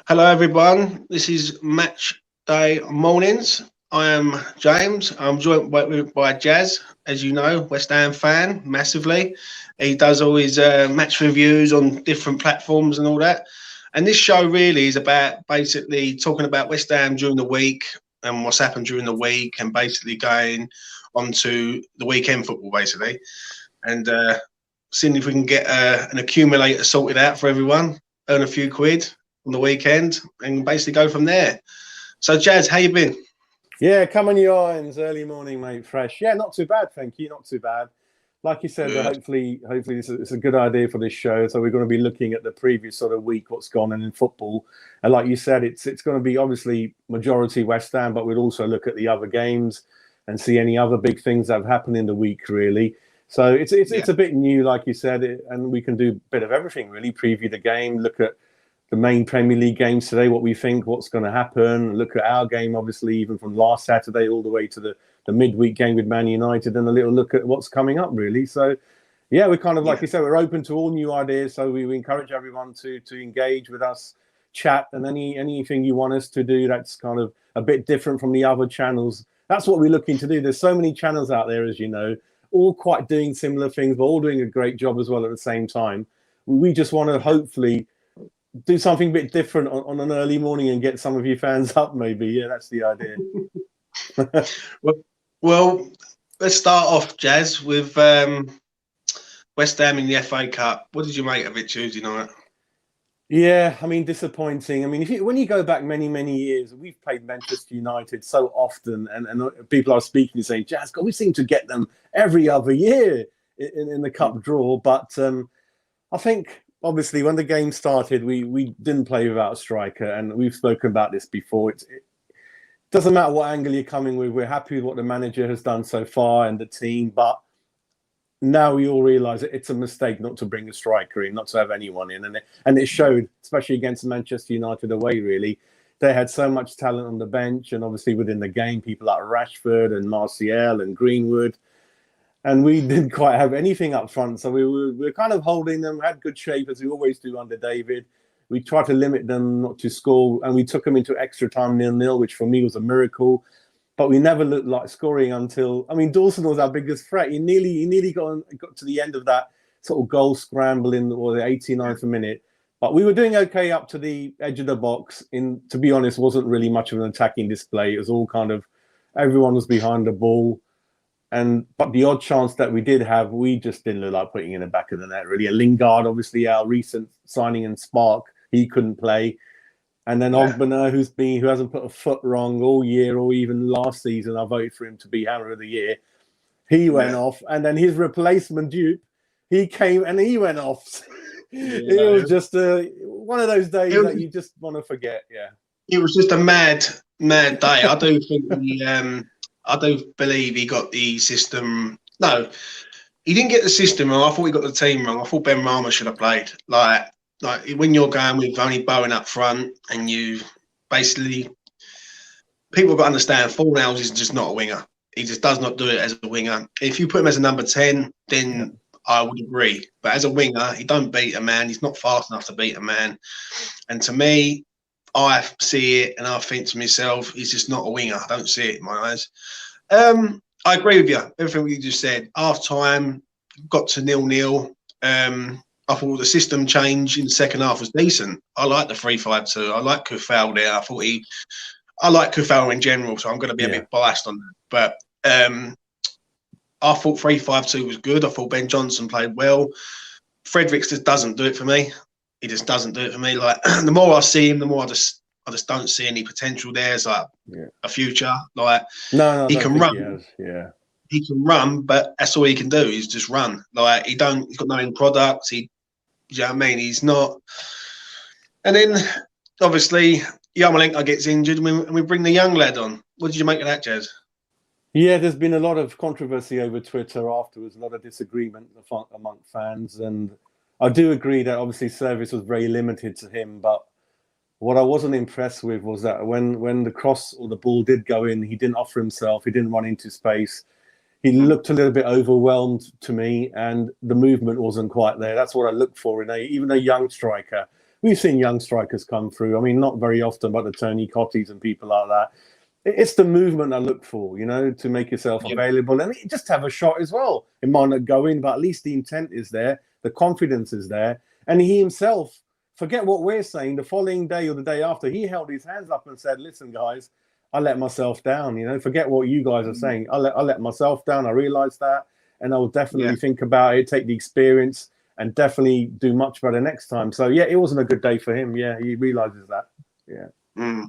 Hello, everyone. This is Match Day Mornings. I am James. I'm joined by Jazz, as you know, West Ham fan, massively. He does all his match reviews on different platforms and all that. And this show really is about basically talking about West Ham during the week and what's happened during the week and basically going on to the weekend football, basically. And seeing if we can get an accumulator sorted out for everyone, earn a few quid on the weekend and basically go from there. So, Jazz, how you been? Yeah, come on your irons, early morning, mate, fresh. Yeah, not too bad, thank you, not too bad. Like you said, hopefully this is a good idea for this show. So we're going to be looking at the previous sort of week, what's gone on in football. And like you said, it's going to be obviously majority West Ham, but we'll also look at the other games and see any other big things that have happened in the week, really. So it's a bit new, like you said, and we can do a bit of everything, really. Preview the game, look at the main Premier League games today, what we think, what's going to happen. Look at our game, obviously, even from last Saturday all the way to the midweek game with Man United, and a little look at what's coming up, really. So, yeah, we're kind of, like you said, we're open to all new ideas. So we encourage everyone to engage with us, chat, and anything you want us to do that's kind of a bit different from the other channels. That's what we're looking to do. There's so many channels out there, as you know, all quite doing similar things, but all doing a great job as well at the same time. We just want to hopefully do something a bit different on an early morning and get some of you fans up, maybe. Yeah, that's the idea. well, let's start off, Jazz, with West Ham in the FA Cup. What did you make of it Tuesday night? Yeah, I mean, disappointing. I mean, when you go back many, many years, we've played Manchester United so often, and people are speaking and saying, Jazz, God, we seem to get them every other year in the cup draw. But I think, obviously, when the game started, we didn't play without a striker, and we've spoken about this before. It doesn't matter what angle you're coming with. We're happy with what the manager has done so far and the team, but now we all realise that it's a mistake not to bring a striker in, not to have anyone in, and it showed, especially against Manchester United away. Really, they had so much talent on the bench, and obviously within the game, people like Rashford and Martial and Greenwood. And we didn't quite have anything up front. So we were kind of holding them, had good shape, as we always do under David. We tried to limit them not to score, and we took them into extra time 0-0, which for me was a miracle. But we never looked like scoring until, I mean, Dawson was our biggest threat. He nearly got to the end of that sort of goal scramble in the 89th minute. But we were doing okay up to the edge of the box. To be honest, wasn't really much of an attacking display. It was all kind of, everyone was behind the ball. But the odd chance that we did have, we just didn't look like putting in the back of the net, really. A Lingard, obviously, our recent signing and spark, he couldn't play. And then Ogbener, who hasn't put a foot wrong all year or even last season, I voted for him to be Hammer of the Year. He went off. And then his replacement, Dupe, he came and he went off. It was just one of those days that you just want to forget, It was just a mad day. I do think I do believe he got the system. No, he didn't get the system wrong. I thought he got the team wrong. I thought Ben Rama should have played. Like when you're going with only Bowen up front, and you basically, people have got to understand, Fornals is just not a winger. He just does not do it as a winger. If you put him as a number 10, then I would agree. But as a winger, he don't beat a man. He's not fast enough to beat a man. And to me, I see it and I think to myself, he's just not a winger. I don't see it in my eyes. I agree with you. Everything you just said. Half time, got to 0-0. I thought the system change in the second half was decent. I like the 3-5-2. I like Kufal there. I like Kufal in general, so I'm going to be a bit biased on that. But I thought 3-5-2 was good. I thought Ben Johnson played well. Fredericks just doesn't do it for me. He just doesn't do it for me. Like the more I see him, the more I just don't see any potential there. It's like a future. Like no, he can run. He can run, but that's all he can do is just run. Like he's got no end product. You know what I mean? He's not. And then obviously Yarmolenko gets injured, and we bring the young lad on. What did you make of that, Jez? Yeah, there's been a lot of controversy over Twitter afterwards, a lot of disagreement among fans, and I do agree that obviously service was very limited to him, but what I wasn't impressed with was that when the cross or the ball did go in, he didn't offer himself, he didn't run into space. He looked a little bit overwhelmed to me, and the movement wasn't quite there. That's what I look for in even a young striker. we've seen young strikers come through. I mean, not very often, but the Tony Cotties and people like that. It's the movement I look for, to make yourself available and just have a shot as well. It might not go in, but at least the intent is there, the confidence is there, and he himself. Forget what we're saying. The following day or the day after, he held his hands up and said, "Listen, guys, I let myself down. Forget what you guys are saying. I let myself down. I realised that, and I will definitely think about it, take the experience, and definitely do much better next time." So yeah, it wasn't a good day for him. Yeah, he realises that. Yeah.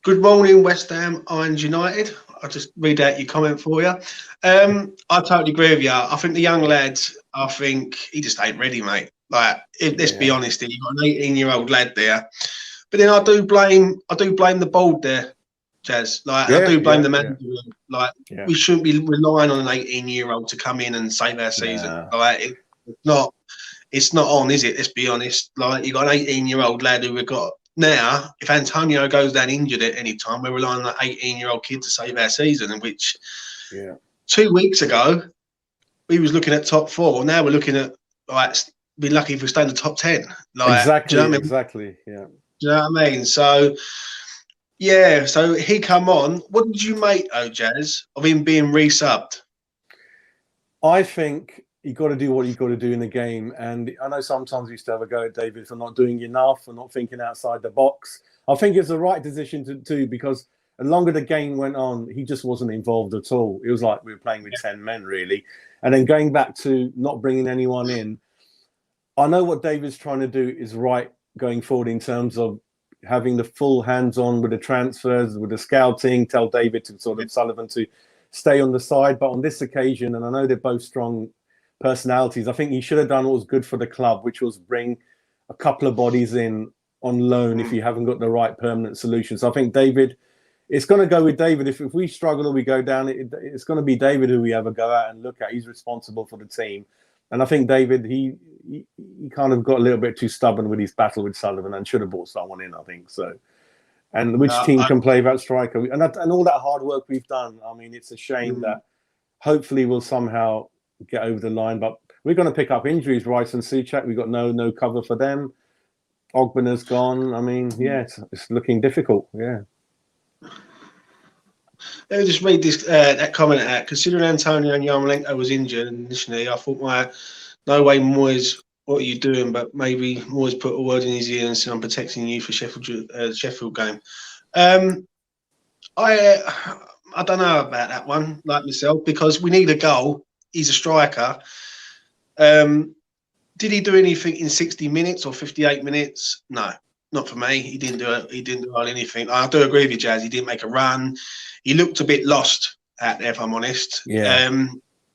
Good morning, West Ham Irons United. I'll just read out your comment for you. I totally agree with you. I think the young lads, I think he just ain't ready, mate. Like, let's be honest, you've got an 18-year-old lad there. But then I do blame the board there, Jazz. Like, I do blame the manager. Like, we shouldn't be relying on an 18-year-old to come in and save our season. Like, it's not on, is it? Let's be honest. Like, you've got an 18-year-old lad who we've got now. If Antonio goes down injured at any time, we're relying on that 18-year-old kid to save our season. In which 2 weeks ago we was looking at top 4. Now we're looking at be lucky if we stay in the top 10. Like, exactly, do you know exactly. Yeah. Do you know what I mean? So so he come on. What did you make, Jazz, of him being resubbed? I think you got to do what you got to do in the game, and I know sometimes we used to have a go at David for not doing enough, for not thinking outside the box. I think it's the right decision to do, because the longer the game went on, he just wasn't involved at all. It was like we were playing with 10 men, really. And then going back to not bringing anyone in, I know what David's trying to do is right going forward in terms of having the full hands-on with the transfers, with the scouting, tell David to Sullivan to stay on the side. But on this occasion, and I know they're both strong personalities, I think he should have done what was good for the club, which was bring a couple of bodies in on loan if you haven't got the right permanent solution. So I think David, it's going to go with David. If we struggle or we go down, it's going to be David who we have a go at and look at. He's responsible for the team. And I think David, he kind of got a little bit too stubborn with his battle with Sullivan and should have brought someone in, I think. So, and which team can play that striker? And all that hard work we've done, I mean, it's a shame that hopefully we'll somehow get over the line. But we're going to pick up injuries. Rice and Suchak, we've got no cover for them. Ogbener's gone. I mean, it's looking difficult. Yeah. Let me just read this that comment out. Considering Antonio and Yarmolenko was injured initially, I thought, no way, Moyes, what are you doing? But maybe Moyes put a word in his ear and said, "I'm protecting you for Sheffield game." I don't know about that one, like myself, because we need a goal. He's a striker. Did he do anything in 60 minutes or 58 minutes? No, not for me. He didn't do anything. I do agree with you, Jazz. He didn't make a run. He looked a bit lost out there, if I'm honest. Yeah.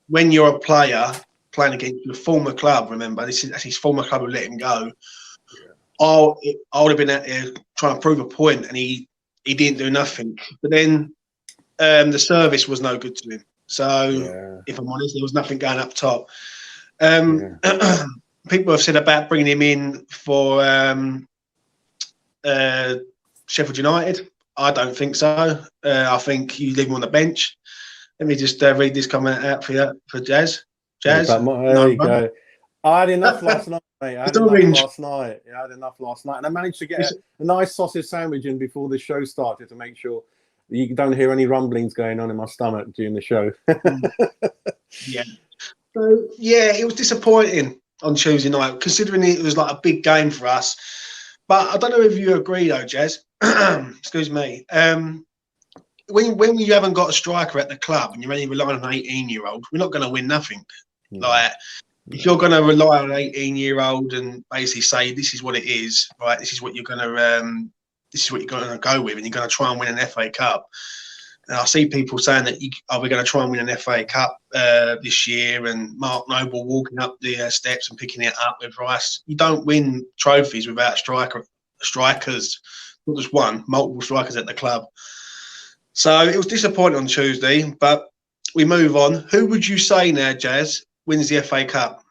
When you're a player playing against your former club, remember, that's his former club who let him go. Yeah. I would have been out there trying to prove a point, and he didn't do nothing. But then the service was no good to him. So, if I'm honest, there was nothing going up top. People have said about bringing him in for Sheffield United. I don't think so. I think you leave him on the bench. Let me just read this comment out for you, for Jazz. Jazz. There you go. I had enough last night, mate. I had enough last night. And I managed to get a nice sausage sandwich in before the show started to make sure you don't hear any rumblings going on in my stomach during the show. Yeah. So, it was disappointing on Tuesday night, considering it was like a big game for us. But I don't know if you agree, though, Jazz. Excuse me. When you haven't got a striker at the club and you're only relying on an 18-year-old, we're not going to win nothing. Like, if you're going to rely on an 18-year-old and basically say this is what it is, right? This is what you're going to go with, and you're going to try and win an FA Cup. And I see people saying that we're going to try and win an FA Cup this year, and Mark Noble walking up the steps and picking it up with Rice. You don't win trophies without strikers, not just one, multiple strikers at the club. So it was disappointing on Tuesday, but we move on. Who would you say now, Jazz, wins the FA Cup?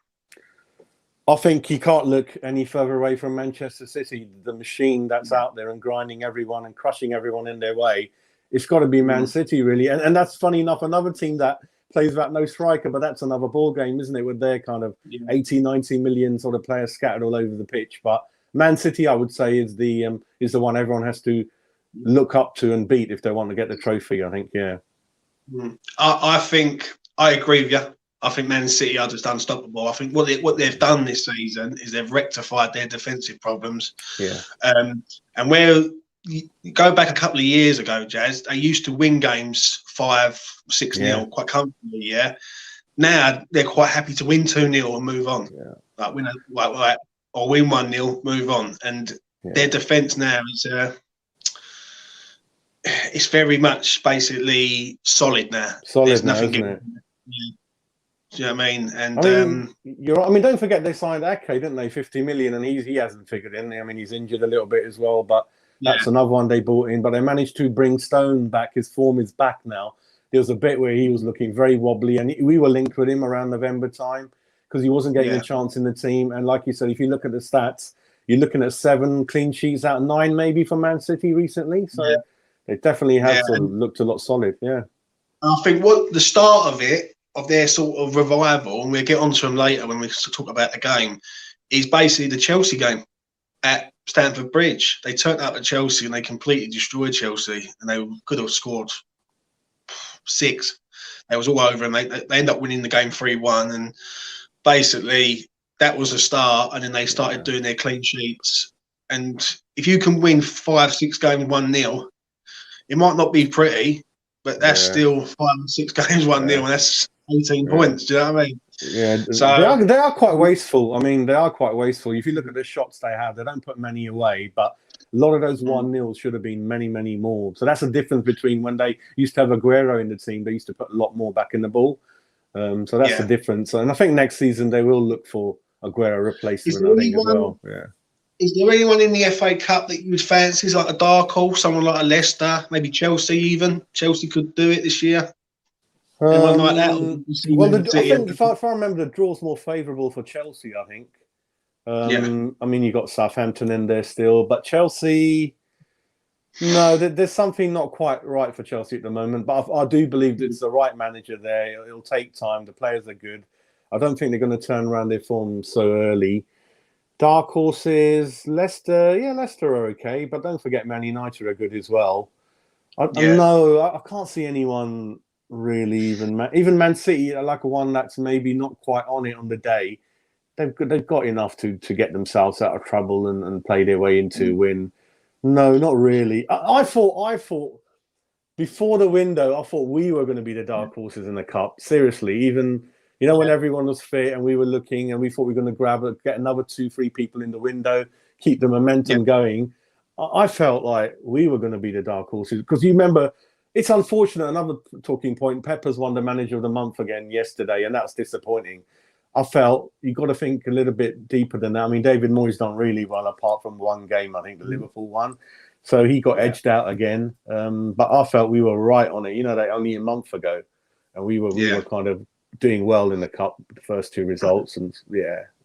I think you can't look any further away from Manchester City, the machine that's out there and grinding everyone and crushing everyone in their way. It's got to be Man City, really. And that's funny enough, another team that plays without no striker, but that's another ball game, isn't it? With their kind of 80, 90 million sort of players scattered all over the pitch. But Man City, I would say, is the one everyone has to look up to and beat if they want to get the trophy. I think, yeah. I think I agree with you. I think Man City are just unstoppable. I think what they've done this season is they've rectified their defensive problems. Yeah. And where you go back a couple of years ago, Jazz, they used to win games 5-6-0 quite comfortably. Yeah. Now they're quite happy to win 2-0 and move on. Yeah. Like win or win 1-0, move on. And their defense now is it's very much basically solid now. There's nothing isn't it? Do you know what I mean? And I mean, you're right. I mean, don't forget they signed Ake, didn't they? 50 million, and he hasn't figured in. I mean, he's injured a little bit as well, but that's another one they bought in. But they managed to bring Stone back. His form is back now. There was a bit where he was looking very wobbly, and we were linked with him around November time because he wasn't getting a chance in the team. And like you said, if you look at the stats, you're looking at 7 clean sheets out of 9 maybe for Man City recently. So they definitely have sort of looked a lot solid. Yeah. I think what the start of it, of their sort of revival, and we'll get onto them later when we talk about the game, is basically the Chelsea game at Stamford Bridge. They turned up at Chelsea and they completely destroyed Chelsea, and they could have scored 6. It was all over, and they end up winning the game 3-1. And basically, that was a start. And then they started doing their clean sheets. And if you can win 5-6 games 1-0, it might not be pretty, but that's still 5 or 6 games 1-0, and that's 18 points. Do you know what I mean? Yeah, so they are quite wasteful. I mean, they are quite wasteful. If you look at the shots they have, they don't put many away, but a lot of those 1-0s should have been many, many more. So that's the difference between when they used to have Aguero in the team, they used to put a lot more back in the ball. So that's the difference. And I think next season they will look for Aguero replacement, I think, as well. Yeah. Is there anyone in the FA Cup that you would fancy, like a dark horse, someone like a Leicester, maybe Chelsea even? Chelsea could do it this year. Anyone like that? Well, I think if I remember, the draw's more favourable for Chelsea, I think. I mean, you've got Southampton in there still, but Chelsea, no, there's something not quite right for Chelsea at the moment. But I do believe that it's the right manager there. It'll take time. The players are good. I don't think they're going to turn around their form so early. Dark horses, Leicester, Leicester are okay, but don't forget Man United are good as well. No, I can't see anyone really, even Man City, like one that's maybe not quite on it on the day. They've got enough to get themselves out of trouble and play their way into win. No, not really. I thought before the window, I thought we were going to be the dark horses in the cup. Seriously, even when everyone was fit and we were looking and we thought we were going to get another 2-3 people in the window, keep the momentum going. I felt like we were going to be the dark horses because you remember. It's unfortunate. Another talking point. Pepper's won the Manager of the Month again yesterday, and that's disappointing. I felt you've got to think a little bit deeper than that. I mean, David Moyes done really well, apart from one game, I think the Liverpool one. So he got edged out again. But I felt we were right on it. That only a month ago, and we were kind of doing well in the cup, the first 2 results, and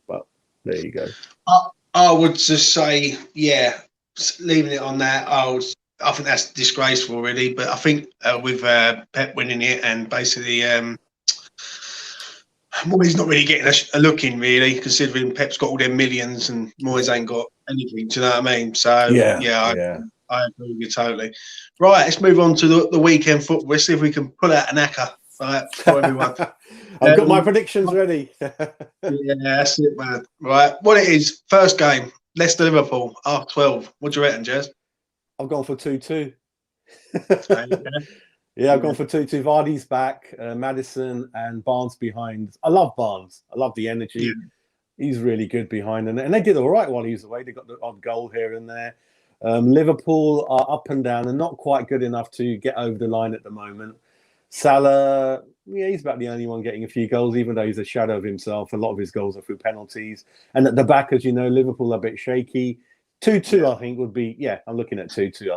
But there you go. I would just say, leaving it on that. I think that's disgraceful, really. But I think with Pep winning it and basically Moyes not really getting a look in, really, considering Pep's got all them millions and Moyes ain't got anything. Do you know what I mean? So, I agree with you totally. Right, let's move on to the weekend football. Let's see if we can pull out an acca for everyone. I've got my predictions ready. That's it, man. Right, what it is, first game, Leicester-Liverpool, half 12. What do you reckon, Jez? I've gone for 2-2. I've gone for 2-2. Vardy's back, Maddison and Barnes behind. I love Barnes. I love the energy. Yeah. He's really good behind. And they did all right while he was away. They got the odd goal here and there. Liverpool are up and down and not quite good enough to get over the line at the moment. Salah, he's about the only one getting a few goals, even though he's a shadow of himself. A lot of his goals are through penalties. And at the back, as you know, Liverpool are a bit shaky. 2-2, I think, would be, I'm looking at 2-2,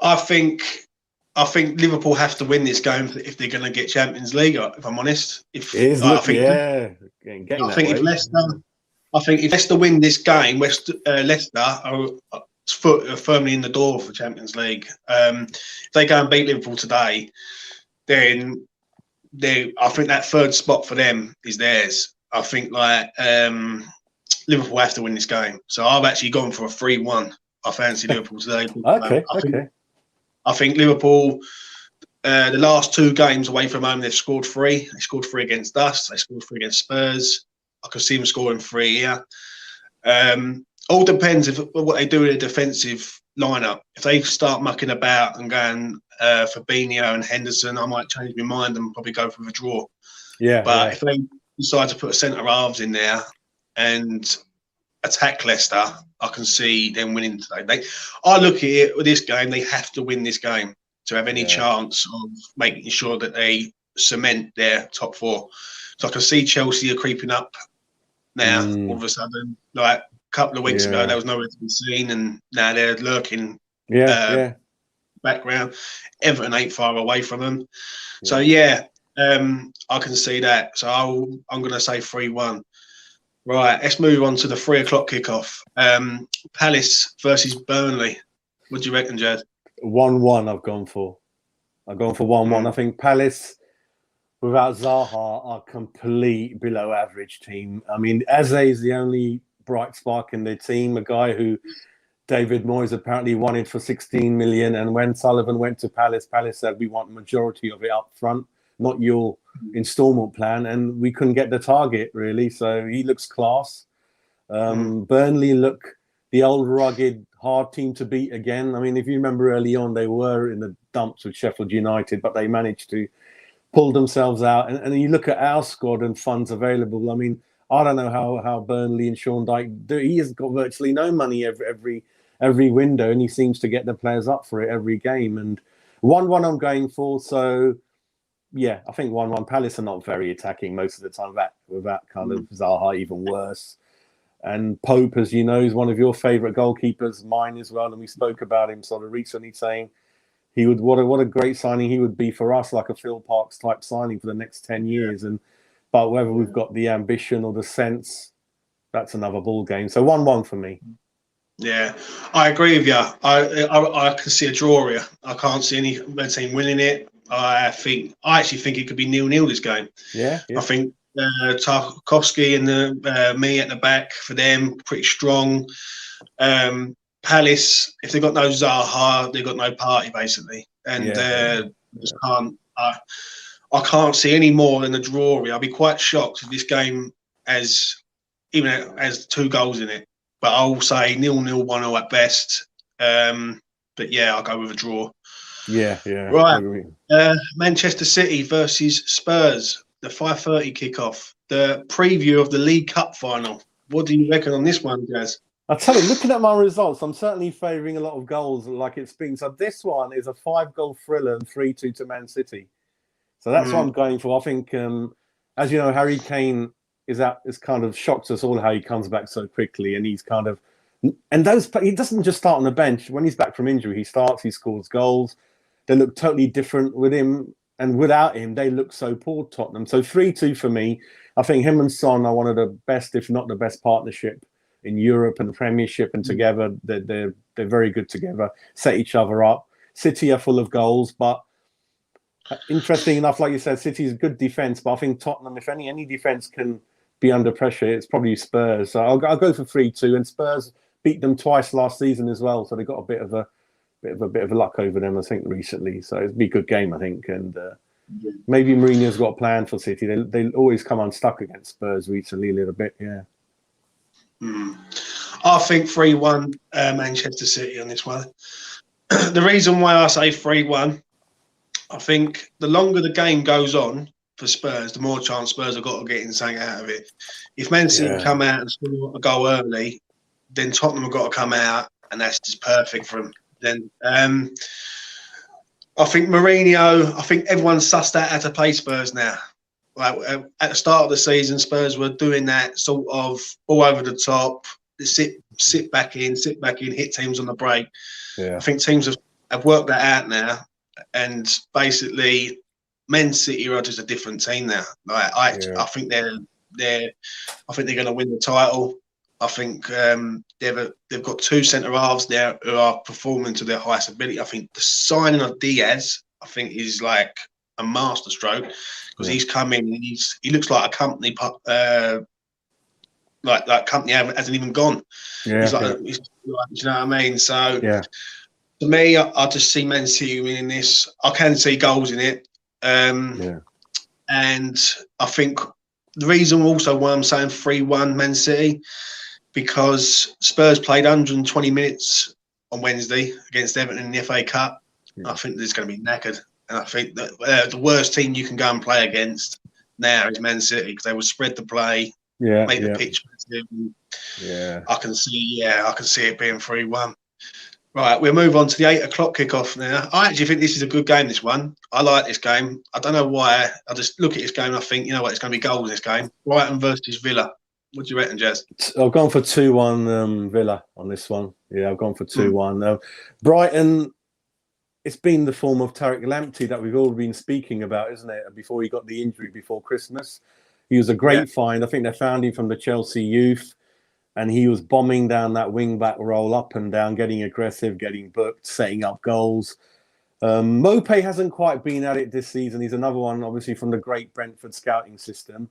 I think, I think Liverpool have to win this game if they're going to get Champions League, if I'm honest. If Leicester win this game, Leicester are firmly in the door for Champions League. If they go and beat Liverpool today, then I think that third spot for them is theirs. I think Liverpool have to win this game. So I've actually gone for a 3-1. I fancy Liverpool today. I think Liverpool, the last 2 games away from home, they've scored 3. They scored 3 against us. They scored 3 against Spurs. I could see them scoring 3 here. All depends what they do in a defensive lineup. If they start mucking about and going Fabinho and Henderson, I might change my mind and probably go for the draw. But if they decide to put a centre halves in there and attack Leicester, I can see them winning today. I look at it with this game, they have to win this game to have any chance of making sure that they cement their top 4. So I can see Chelsea are creeping up now all of a sudden. Like a couple of weeks ago, there was nowhere to be seen, and now they're lurking background. Everton ain't far away from them. So, I can see that. So I'm going to say 3-1. Right, let's move on to the 3 o'clock kickoff. Palace versus Burnley. What do you reckon, Jazz? 1-1 I've gone for. 1-1. I think Palace, without Zaha, are complete below average team. I mean, Eze is the only bright spark in their team, a guy who David Moyes apparently wanted for 16 million. And when Sullivan went to Palace, Palace said, we want majority of it up front, not your installment plan. And we couldn't get the target, really. So he looks class. Burnley look the old, rugged, hard team to beat again. I mean, if you remember early on, they were in the dumps with Sheffield United, but they managed to pull themselves out. And you look at our squad and funds available. I mean, I don't know how Burnley and Sean Dyche do. He has got virtually no money every window, and he seems to get the players up for it every game. And 1-1 I'm going for. So, yeah, I think 1-1. Palace are not very attacking most of the time. Without kind of Zaha, even worse. And Pope, as you know, is one of your favourite goalkeepers, mine as well. And we spoke about him sort of recently, saying he would what a great signing he would be for us, like a Phil Parks type signing for the next 10 years. But whether we've got the ambition or the sense, that's another ball game. So 1-1 for me. Yeah, I agree with you. I can see a draw here. I can't see any team winning it. I actually think it could be 0-0 this game. Yeah. I think Tarkowski and me at the back for them pretty strong. Palace, if they've got no Zaha, they've got no party basically, and just can't. I can't see any more than a draw. I'll be quite shocked if this game has 2 goals in it. But I'll say 0-0, 1-0 at best. But yeah, I'll go with a draw. Yeah. Right. Manchester City versus Spurs. The 5:30 kickoff. The preview of the League Cup final. What do you reckon on this one, Jazz? I'll tell you, looking at my results, I'm certainly favouring a lot of goals like it's been. So this one is a 5-goal thriller and 3-2 to Man City. So that's what I'm going for. I think, as you know, Harry Kane is kind of shocked us all how he comes back so quickly, and he's kind of, and he doesn't just start on the bench. When he's back from injury, he starts, he scores goals. They look totally different with him, and without him, they look so poor, Tottenham. So 3-2 for me. I think him and Son are one of the best, if not the best, partnership in Europe and the Premiership, and together they're very good together. Set each other up. City are full of goals, but interesting enough, like you said, City's good defense, but I think Tottenham, if any defense can be under pressure, it's probably Spurs. So I'll go for 3-2, and Spurs beat them twice last season as well, so they got a bit of luck over them, I think, recently. So it'd be a good game, I think, and maybe Mourinho's got a plan for City. They always come unstuck against Spurs recently a little bit, yeah. I think 3-1 Manchester City on this one. The reason why I say 3-1, I think the longer the game goes on for Spurs, the more chance Spurs have got of getting something out of it. If Man City come out and score a goal early, then Tottenham have got to come out, and that's just perfect for them. Then I think Mourinho, I think everyone's sussed out how to play Spurs now. Like at the start of the season, Spurs were doing that sort of all over the top, sit back in, hit teams on the break. Yeah. I think teams have worked that out now, and basically, Man City are just a different team now. Like I think they're going to win the title. I think they've got 2 centre halves there who are performing to their highest ability. I think the signing of Diaz, I think, is like a masterstroke because he's come in and he looks like a company like company hasn't even gone. Yeah, He's like, you know what I mean? So yeah, to me, I just see Man City winning this. I can see goals in it. yeah. And I think the reason also why I'm saying 3-1 Man City, because Spurs played 120 minutes on Wednesday against Everton in the FA Cup. Yeah. I think there's going to be knackered. And I think that the worst team you can go and play against now is Man City, because they will spread the play, make the pitch. Yeah. I can see it being 3-1. Right, we'll move on to the 8 o'clock kickoff now. I actually think this is a good game, this one. I like this game. I don't know why. I just look at this game and I think, you know what, it's going to be goals in this game. Brighton versus Villa. What do you reckon, Jazz? I've gone for 2-1 Villa on this one. Yeah, I've gone for 2-1. Brighton, it's been the form of Tariq Lamptey that we've all been speaking about, isn't it? Before he got the injury before Christmas. He was a great find. I think they found him from the Chelsea youth. And he was bombing down that wing-back role up and down, getting aggressive, getting booked, setting up goals. Mopé hasn't quite been at it this season. He's another one, obviously, from the great Brentford scouting system.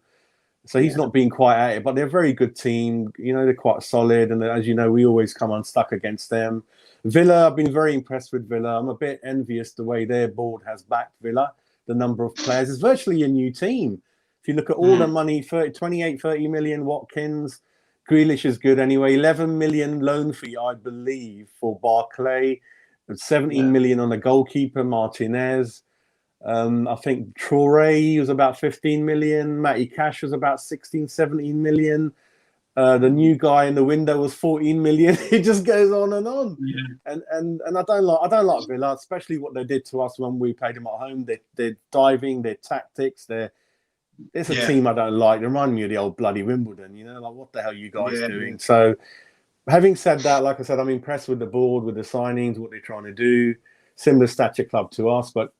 So he's not been quite at it, but they're a very good team. You know, they're quite solid. And as you know, we always come unstuck against them. Villa, I've been very impressed with Villa. I'm a bit envious the way their board has backed Villa, the number of players. It's virtually a new team. If you look at all the money, 28, 30 million, Watkins, Grealish is good anyway. 11 million loan fee, I believe, for Barclay. 17 million on the goalkeeper, Martinez. I think Traoré was about 15 million. Matty Cash was about 16, 17 million. The new guy in the window was 14 million. It just goes on and on. Yeah. And I don't like Villa, especially what they did to us when we played them at home. They're diving, their tactics, it's a team I don't like. They remind me of the old bloody Wimbledon, you know, like what the hell are you guys doing? So having said that, like I said, I'm impressed with the board, with the signings, what they're trying to do. Similar stature club to us, but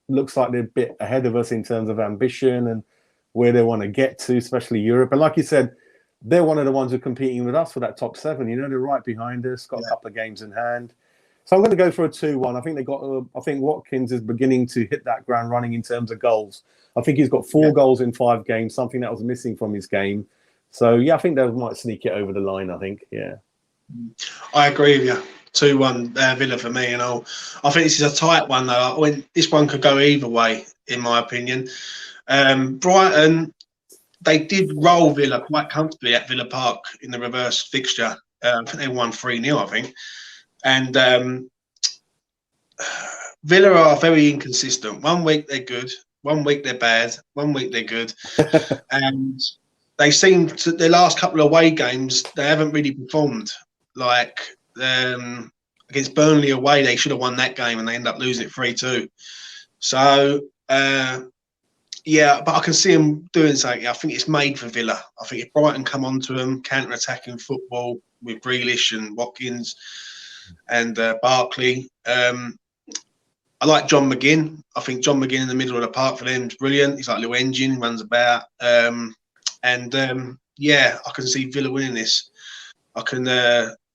looks like they're a bit ahead of us in terms of ambition and where they want to get to, especially Europe. And like you said, they're one of the ones who are competing with us for that top 7. You know, they're right behind us, got a couple of games in hand. So I'm going to go for a 2-1. I think I think Watkins is beginning to hit that ground running in terms of goals. I think he's got 4 goals in 5 games, something that was missing from his game. So, yeah, I think they might sneak it over the line, I think, yeah. I agree with you. 2-1 Villa for me and all. I think this is a tight one, though. This one could go either way, in my opinion. Brighton, they did roll Villa quite comfortably at Villa Park in the reverse fixture. I think they won 3-0, I think. And Villa are very inconsistent. 1 week they're good, 1 week they're bad, 1 week they're good. And they seem to, their last couple of away games, they haven't really performed. Like against Burnley away, they should have won that game and they end up losing it 3-2. So, but I can see them doing something. I think it's made for Villa. I think if Brighton come onto them, counter-attacking football with Grealish and Watkins and Barkley. I like John McGinn. I think John McGinn in the middle of the park for them is brilliant. He's like a little engine, runs about. I can see Villa winning this. I can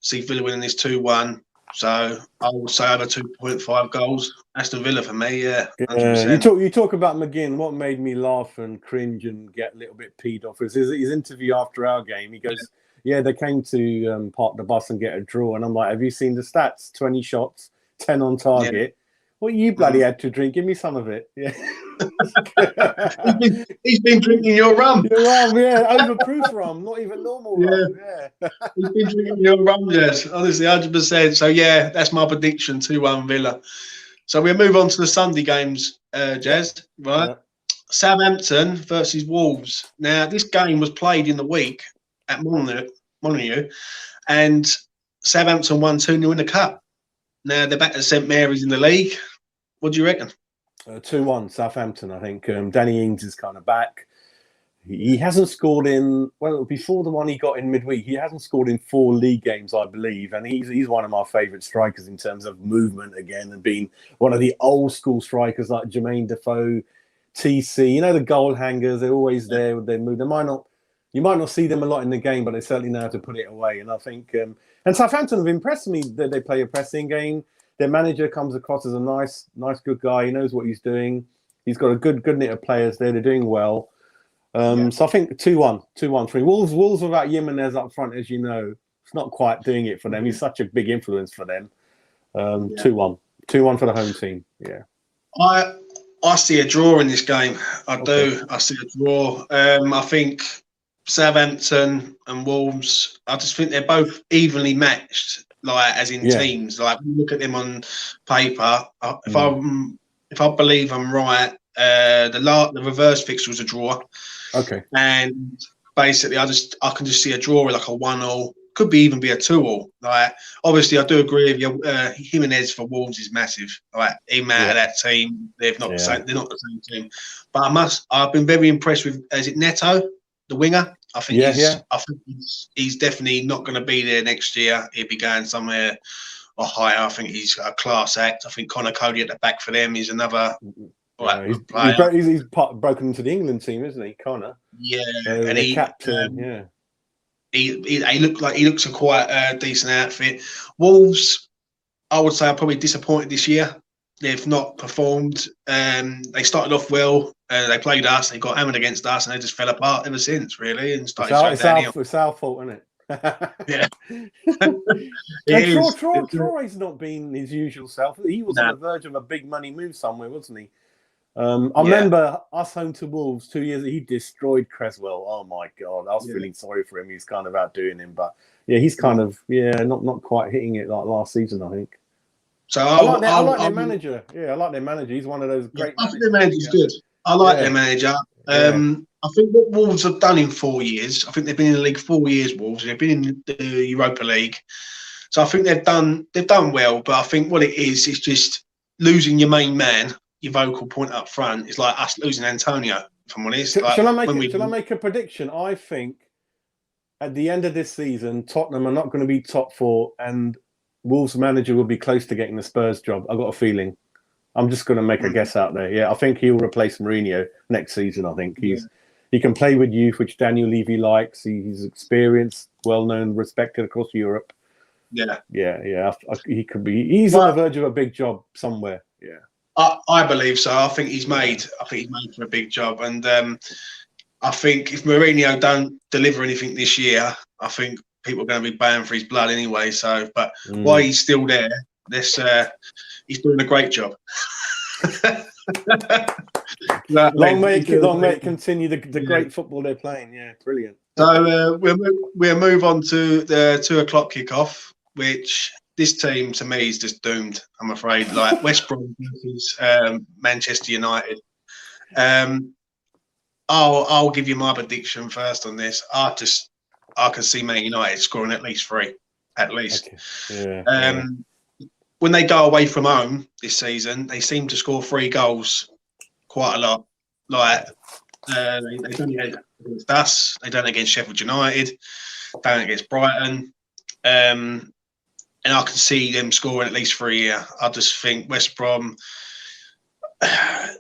see Villa winning this 2-1. So I will say over 2.5 goals. Aston Villa for me, 100%. You talk about McGinn. What made me laugh and cringe and get a little bit peed off was his interview after our game. He goes, they came to park the bus and get a draw. And I'm like, have you seen the stats? 20 shots, 10 on target. Yeah. What you bloody had to drink? Give me some of it. Yeah. he's been drinking your rum. Your rum, overproof rum, not even normal rum. Yeah. He's been drinking your rum, yes. Honestly, 100%. So that's my prediction, 2-1 Villa. So we'll move on to the Sunday games, Jazz. Right. Yeah. Southampton versus Wolves. Now, this game was played in the week at Molineux, and Southampton won 2-0 in the cup. Now they're back at St Mary's in the league. What do you reckon? 2-1 Southampton, I think. Danny Ings is kind of back. He hasn't scored before the one he got in midweek, he hasn't scored in 4 league games, I believe. And he's one of my favourite strikers in terms of movement again and being one of the old school strikers like Jermaine Defoe, TC. You know, the goal hangers, they're always there with their move. You might not see them a lot in the game, but they certainly know how to put it away. And I think, and Southampton have impressed me that they play a pressing game. Their manager comes across as a nice, good guy. He knows what he's doing. He's got a good knit of players there. They're doing well. So I think 2-1, 2-1-3. Wolves without Jimenez up front, as you know, it's not quite doing it for them. He's such a big influence for them. 2-1. 2-1 for the home team. Yeah. I see a draw in this game. I Okay. do. I see a draw. I think Southampton and Wolves, I just think they're both evenly matched, like as in teams. Like when you look at them on paper, if I believe I'm right, the reverse fixture was a draw. Okay. And basically I can just see a draw like a 1-1. Could be even be a 2-2. Like obviously I do agree with you. Jimenez for Wolves is massive. Like him out of that team, they're not the same team. But I've been very impressed with, is it Neto, the winger? I think he's definitely not going to be there next year. He'll be going somewhere or higher. I think he's a class act. I think Connor Cody at the back for them is another player. He's broken into the England team, isn't he, Connor? Yeah, and he captain. He looks a quite decent outfit. Wolves, I would say, are probably disappointed this year. They've not performed. They started off well. They played us. They got hammered against us, and they just fell apart ever since, really. And started it's our fault, isn't it? Yeah. Troy's not been his usual self. He was on the verge of a big money move somewhere, wasn't he? I remember us home to Wolves 2 years. He destroyed Creswell. Oh my God, I was feeling sorry for him. He's kind of outdoing him, but he's kind of not quite hitting it like last season, I think. So I like their manager. Yeah, I like their manager. He's one of those great. I think their manager's good. I like their manager. I think what Wolves have done in 4 years. I think they've been in the league 4 years. Wolves. They've been in the Europa League, so I think they've done well. But I think what it is just losing your main man, your vocal point up front. Is like us losing Antonio. If I'm honest. Shall I make a prediction? I think at the end of this season, Tottenham are not going to be top 4, and Wolves manager will be close to getting the Spurs job. I've got a feeling. I'm just going to make a guess out there. Yeah, I think he'll replace Mourinho next season. I think he can play with youth, which Daniel Levy likes. He's experienced, well-known, respected across Europe. Yeah. He could be. He's on the verge of a big job somewhere. Yeah. I believe so. I think he's made for a big job, and I think if Mourinho don't deliver anything this year, I think people are going to be baying for his blood anyway. So, but while he's still there, he's doing a great job. Long may it continue the great football they're playing. Yeah, brilliant. So we'll move on to the 2 o'clock kickoff, which this team to me is just doomed. I'm afraid, like West Brom versus Manchester United. I'll give you my prediction first on this. I can see Man United scoring at least 3, at least. Okay. When they go away from home this season, they seem to score 3 goals quite a lot. Like they done it against us, they done it against Sheffield United, done it against Brighton, and I can see them scoring at least 3 here. I just think West Brom.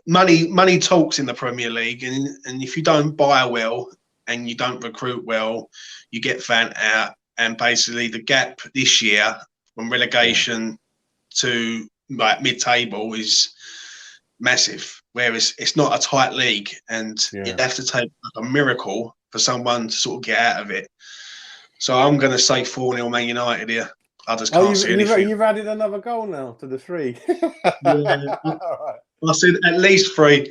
Money talks in the Premier League, and if you don't buy well and you don't recruit well, you get found out. And basically, the gap this year from relegation to like mid-table is massive. Whereas it's not a tight league, and you'd have to take like a miracle for someone to sort of get out of it. So I'm going to say 4-0 Man United here. I just can't see anything. You've added another goal now to the 3. I said at least 3.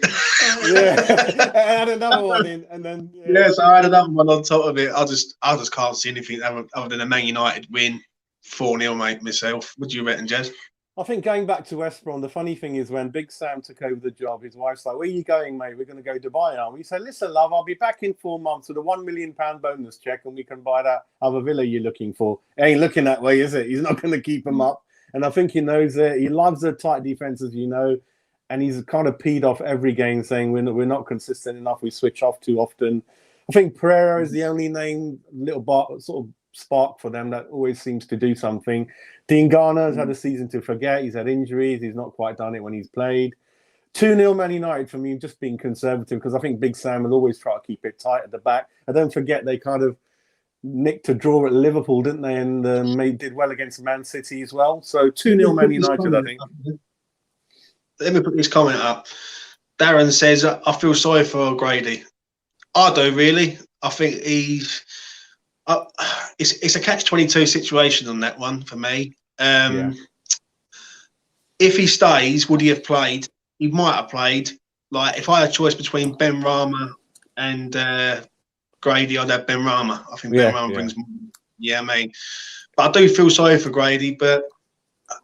Add another one in, and then so I had another one on top of it. I just can't see anything other than a Man United win 4-0, mate. Myself, what do you reckon, Jez? I think going back to West Brom, the funny thing is when Big Sam took over the job, his wife's like, "Where are you going, mate? We're going to go to Dubai, aren't we?" He said, "Listen, love, I'll be back in 4 months with a £1 million bonus check, and we can buy that other villa you're looking for." It ain't looking that way, is it? He's not going to keep him up, and I think he knows it. He loves a tight defense, as you know. And he's kind of peed off every game, saying we're not consistent enough. We switch off too often. I think Pereira is the only name, sort of spark for them that always seems to do something. Dean Garner's had a season to forget. He's had injuries. He's not quite done it when he's played. 2-0 Man United for me, just being conservative, because I think Big Sam will always try to keep it tight at the back. And don't forget, they kind of nicked a draw at Liverpool, didn't they? And did well against Man City as well. So 2-0 Man United, I think. Let me put this comment up. Darren says, I feel sorry for O'Grady. I do really. I think he's. It's a catch-22 situation on that one for me. Yeah. If he stays, would he have played? He might have played. Like if I had a choice between Ben Rama and Grady, I'd have Ben Rama. I think Ben Yeah. Rama Yeah. brings more. Yeah, I mean, but I do feel sorry for Grady, but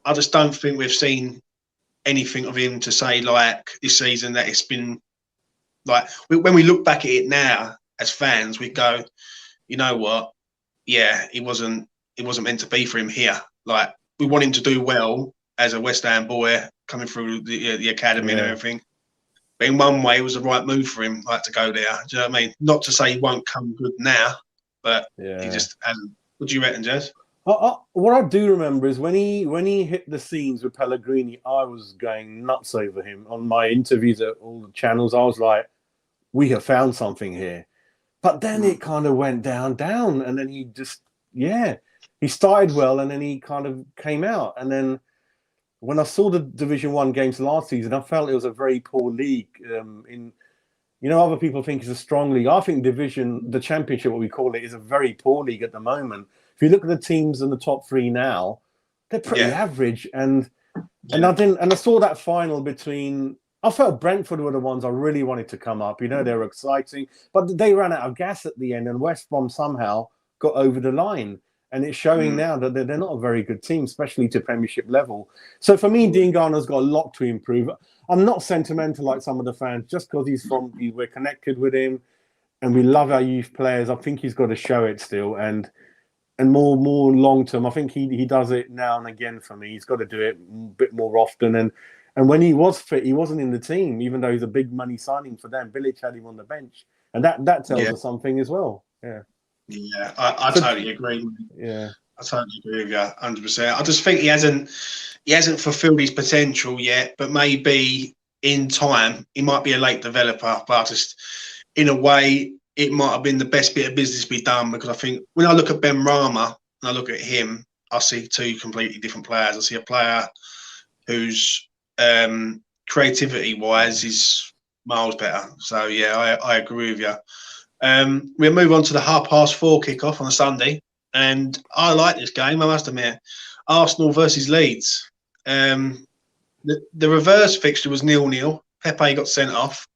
I just don't think we've seen anything of him to say like this season that it's been like when we look back at it now as fans, we go, you know what? Yeah, it wasn't meant to be for him here. Like we want him to do well as a West Ham boy coming through the academy and everything. But in one way, it was the right move for him, like to go there. Do you know what I mean? Not to say he won't come good now, but he just hasn't. What do you reckon, Jez? What I do remember is when he hit the scenes with Pellegrini, I was going nuts over him on my interviews at all the channels. I was like, we have found something here. But then it kind of went down, and then he just, he started well, and then he kind of came out. And then when I saw the Division 1 games last season, I felt it was a very poor league. Other people think it's a strong league. I think the Championship, what we call it, is a very poor league at the moment. If you look at the teams in the top three now, they're pretty average. And I saw that final between. I felt Brentford were the ones I really wanted to come up. They were exciting, but they ran out of gas at the end, and West Brom somehow got over the line. And it's showing now that they're not a very good team, especially to Premiership level. So for me, Dean Garner's got a lot to improve. I'm not sentimental like some of the fans, just because we're connected with him, and we love our youth players. I think he's got to show it still, and more long term. I think he does it now and again for me. He's got to do it a bit more often. And when he was fit, he wasn't in the team, even though he's a big money signing for them. Bilic had him on the bench, and that tells us something as well. Yeah, I totally agree. Yeah, I totally agree with you, 100%. I just think he hasn't fulfilled his potential yet, but maybe in time he might be a late developer. But just in a way, it might have been the best bit of business we've done, because I think when I look at Ben Rama and I look at him, I see two completely different players. I see a player who's creativity-wise is miles better. So yeah, I agree with you. We'll move on to the 4:30 kickoff on a Sunday, and I like this game, I must admit. Arsenal versus Leeds. The reverse fixture was 0-0. Pepe got sent off.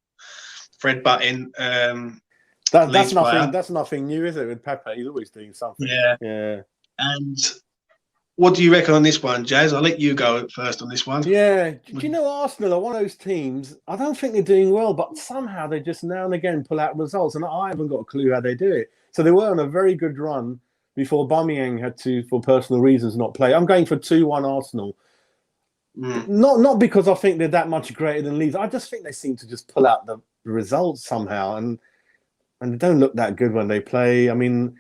Fred Button. that's nothing. That's nothing new, is it? With Pepe, he's always doing something. Yeah. And what do you reckon on this one, Jazz? I'll let you go first on this one. Yeah. Do you know Arsenal are one of those teams, I don't think they're doing well, but somehow they just now and again pull out results, and I haven't got a clue how they do it. So they were on a very good run before Aubameyang had to, for personal reasons, not play. I'm going for 2-1 Arsenal. Not because I think they're that much greater than Leeds. I just think they seem to just pull out the results somehow, and they don't look that good when they play. I mean,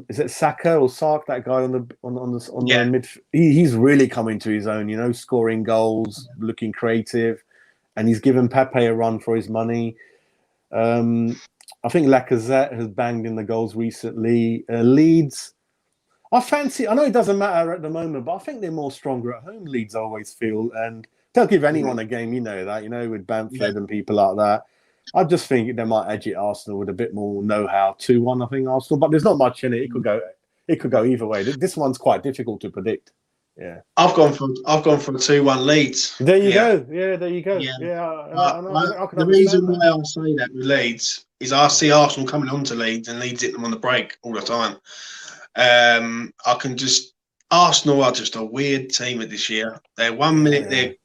is it Saka or Sark, that guy on the mid? He's really coming to his own. Scoring goals, looking creative, and he's given Pepe a run for his money. I think Lacazette has banged in the goals recently. Leeds, I know it doesn't matter at the moment, but I think they're more stronger at home. Leeds, I always feel, and they'll give anyone a game. With Bamford and people like that. I just think they might edge it Arsenal with a bit more know-how. 2-1, I think Arsenal, but there's not much in it. It could go either way. This one's quite difficult to predict. Yeah, I've gone for a 2-1 Leeds. There you go. Yeah, there you go. Yeah. The reason why I say that with Leeds is I see Arsenal coming onto Leeds and Leeds hitting them on the break all the time. Arsenal are just a weird team at this year. They're 1 minute they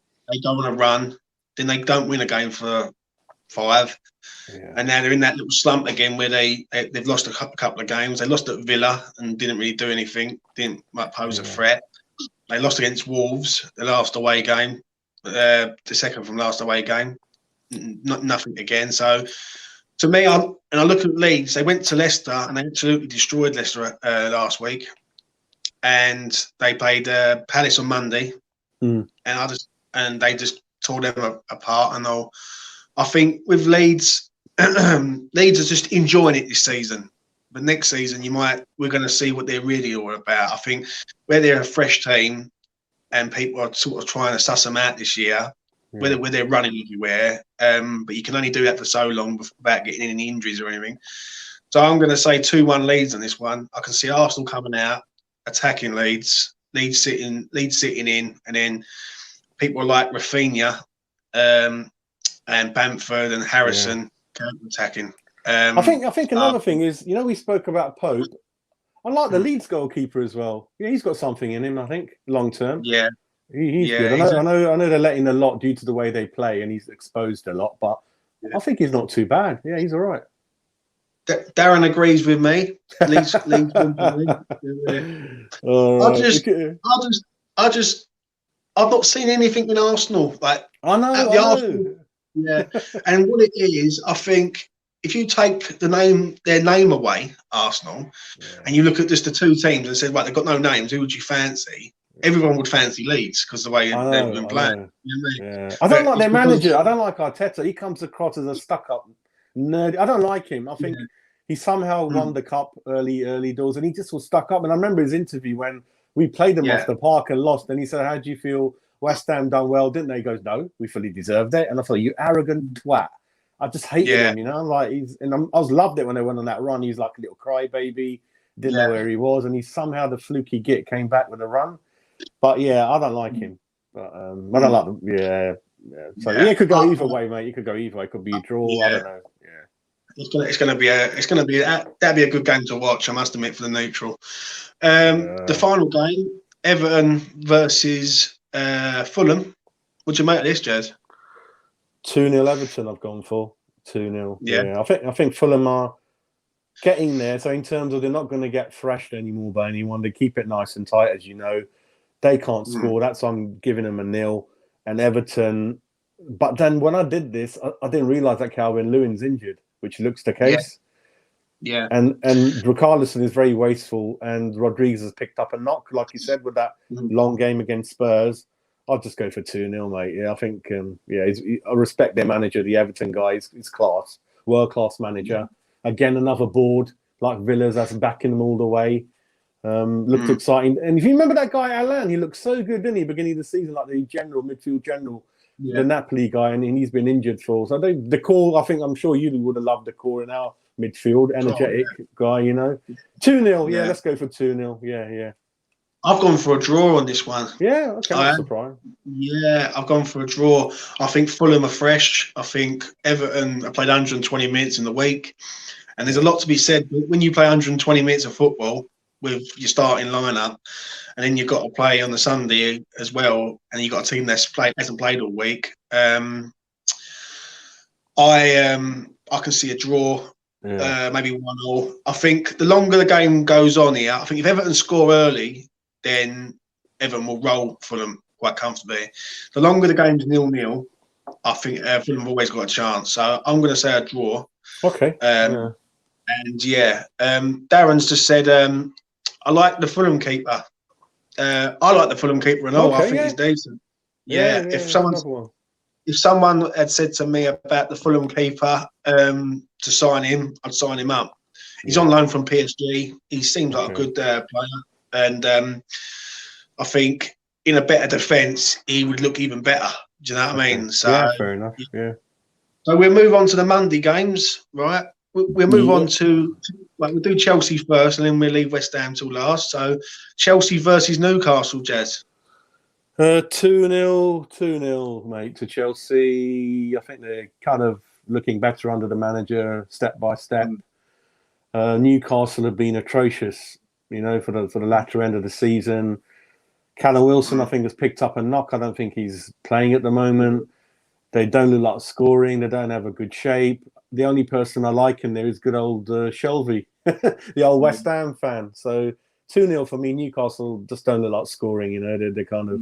go on a run, then they don't win a game for 5, and now they're in that little slump again where they've lost a couple of games. They lost at Villa and didn't really do anything, didn't pose a threat. They lost against Wolves, the last away game, the second from last away game. Nothing again. So to me, I look at Leeds. They went to Leicester and they absolutely destroyed Leicester last week, and they played Palace on Monday, and they just tore them apart. And I think with Leeds, Leeds are just enjoying it this season. But next season, we're going to see what they're really all about. I think where they're a fresh team and people are sort of trying to suss them out this year, where they're running everywhere. But you can only do that for so long without getting any injuries or anything. So I'm going to say 2-1 Leeds on this one. I can see Arsenal coming out, attacking Leeds sitting in, and then people like Rafinha and Bamford and Harrison attacking. I think another thing is, we spoke about Pope. I like the Leeds goalkeeper as well. Yeah, he's got something in him, I think, long term. Yeah. He's good. I know they're letting a lot due to the way they play, and he's exposed a lot, but I think he's not too bad. Yeah, he's all right. Darren agrees with me. Leeds I've not seen anything in Arsenal. Like I know. Arsenal, and what it is, I think if you take their name away, Arsenal, and you look at just the two teams and said, right, they've got no names, who would you fancy? Everyone would fancy Leeds because the way they've been playing. I don't like their manager. I don't like Arteta. He comes across as a stuck-up nerd. I don't like him. I think he somehow won the cup early doors, and he just was stuck up. And I remember his interview when we played them off the park and lost, and he said, "How do you feel? West Ham done well, didn't they?" He goes, "No, we fully deserved it." And I thought, "You arrogant twat." I just hated him, Like I was loved it when they went on that run. He's like a little crybaby, didn't know where he was, and he somehow the fluky git came back with a run. But I don't like him. But I don't like them. So it could go either way, mate. It could go either way. It could be a draw. I don't know. It's gonna be that'd be a good game to watch. I must admit, for the neutral. The final game, Everton versus Fulham. What'd you make of this, Jazz? 2-0 Everton. I've gone for 2-0. Yeah, I think Fulham are getting there. So in terms of they're not going to get thrashed anymore by anyone. They keep it nice and tight, as you know. They can't score. That's why I'm giving them a 0. And Everton. But then when I did this, I didn't realise that Calvin Lewin's injured, which looks the case. Yeah. And Richarlison is very wasteful, and Rodriguez has picked up a knock, like you said, with that long game against Spurs. I'll just go for 2-0, mate. Yeah, I think, I respect their manager, the Everton guy. He's class, world-class manager. Again, another board like Villa's that's backing them all the way. Looked exciting. And if you remember that guy, Alan, he looked so good, didn't he, beginning of the season, like the midfield general, the Napoli guy, and he's been injured for. So the core, I'm sure you would have loved the core in our midfield, energetic guy, 2-0, let's go for 2-0. Yeah. I've gone for a draw on this one. Yeah, okay, I'm surprised. Yeah, I've gone for a draw. I think Fulham are fresh. I think Everton have played 120 minutes in the week. And there's a lot to be said. When you play 120 minutes of football with your starting lineup, and then you've got to play on the Sunday as well, and you've got a team hasn't played all week, I can see a draw. Maybe 1-1. I think the longer the game goes on here, I think if Everton score early, then Everton will roll Fulham quite comfortably. The longer the game's 0-0, I think Fulham have always got a chance. So I'm going to say a draw. Okay. And Darren's just said, I like the Fulham keeper. I like the Fulham keeper and all. I think he's decent. If someone had said to me about the Fulham keeper to sign him, I'd sign him up. He's on loan from PSG. He seems like a good player. And I think in a better defence, he would look even better. Do you know what I mean? So, fair enough. Yeah. So we'll move on to the Monday games, right? We'll move on to, we'll do Chelsea first and then we'll leave West Ham till last. So Chelsea versus Newcastle, Jazz. 2-0, mate, to Chelsea. I think they're kind of looking better under the manager, step by step. Newcastle have been atrocious, for the latter end of the season. Callum Wilson, I think, has picked up a knock. I don't think he's playing at the moment. They don't look like scoring. They don't have a good shape. The only person I like in there is good old Shelvey, the old West Ham fan. So 2-0 for me. Newcastle just don't look like scoring. They're kind of,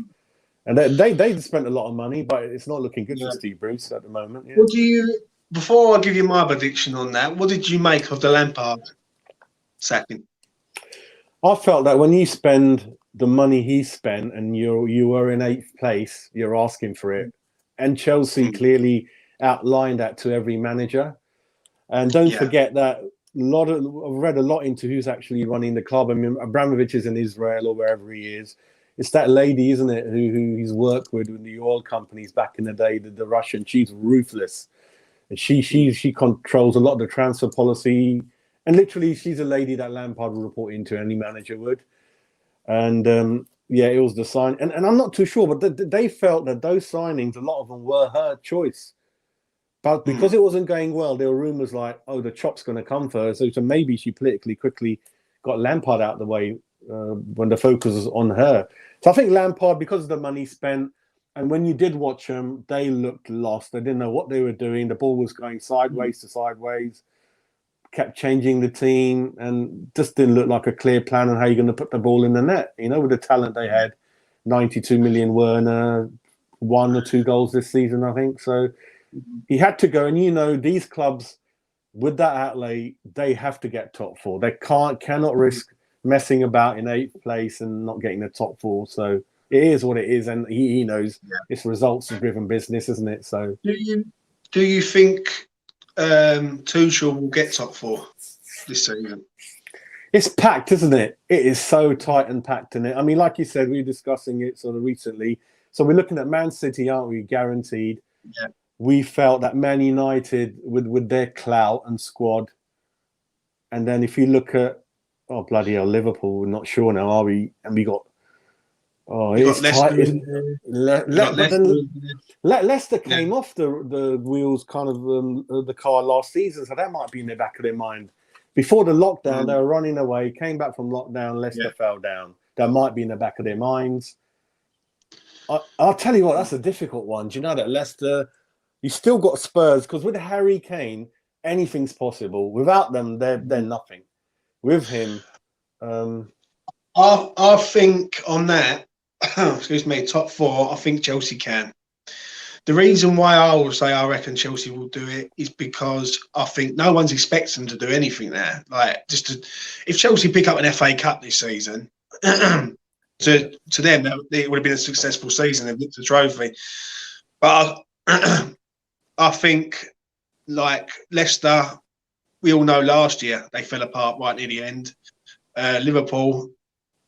and they spent a lot of money, but it's not looking good for Steve Bruce at the moment. Yeah. What do you? Before I give you my prediction on that, what did you make of the Lampard sacking? I felt that when you spend the money he spent and you were in 8th place, you're asking for it. And Chelsea clearly outlined that to every manager. And don't forget that I've read a lot into who's actually running the club. I mean, Abramovich is in Israel or wherever he is. it's that lady, isn't it, who he's worked with in the oil companies back in the day, the Russian. She's ruthless, and she controls a lot of the transfer policy, and literally she's a lady that Lampard would report into, any manager would. And it was the sign, and I'm not too sure, but they felt that those signings, a lot of them were her choice. But because it wasn't going well, there were rumours like, oh, the chop's going to come first. So maybe she politically quickly got Lampard out of the way when the focus was on her. So I think Lampard, because of the money spent, and when you did watch them, they looked lost. They didn't know what they were doing. The ball was going sideways to sideways, kept changing the team, and just didn't look like a clear plan on how you're going to put the ball in the net. You know, with the talent they had, 92 million Werner, 1 or 2 goals this season, I think. So he had to go, and these clubs with that outlay, they have to get top 4. They cannot risk messing about in 8th place and not getting the top 4. So it is what it is, and he knows it's results-driven business, isn't it? So do you think Tuchel will get top 4 this season? It's packed, isn't it? It is so tight and packed in it. I mean, like you said, we were discussing it sort of recently. So we're looking at Man City, aren't we? Guaranteed. Yeah. We felt that Man United, with their clout and squad, and then if you look at, oh bloody hell, Liverpool, we're not sure now, are we? And we got, it's tight. Leicester came off the wheels, kind of the car last season, so that might be in the back of their mind. Before the lockdown, they were running away, came back from lockdown, Leicester fell down. That might be in the back of their minds. I'll tell you what, that's a difficult one. Do you know that Leicester? You still got Spurs, because with Harry Kane, anything's possible. Without them, they're nothing. With him, I think on that, excuse me, top 4, I think Chelsea can. The reason why I will say I reckon Chelsea will do it is because I think no one's expecting them to do anything there. Like, if Chelsea pick up an FA Cup this season, to them it would have been a successful season. They've nicked the trophy, but I think, like Leicester, we all know last year they fell apart right near the end. Liverpool,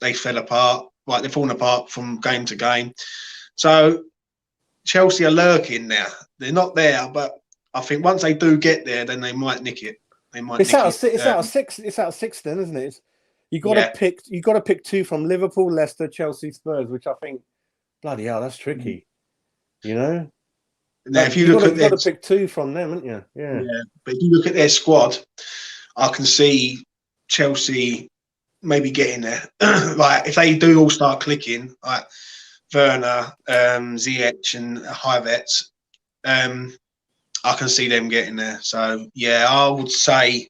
they fell apart. Like, they've fallen apart from game to game. So Chelsea are lurking now. They're not there, but I think once they do get there, then they might nick it. It's out of 6. It's out of 6, then, isn't it? You got to pick. You got to pick 2 from Liverpool, Leicester, Chelsea, Spurs, which I think, bloody hell, that's tricky. You know. Now, if you look at, you've got to pick 2 from them, haven't you? Yeah. But if you look at their squad, I can see Chelsea maybe getting there. Like, if they do all start clicking, like Werner, Ziyech, and Havertz, I can see them getting there. So yeah, I would say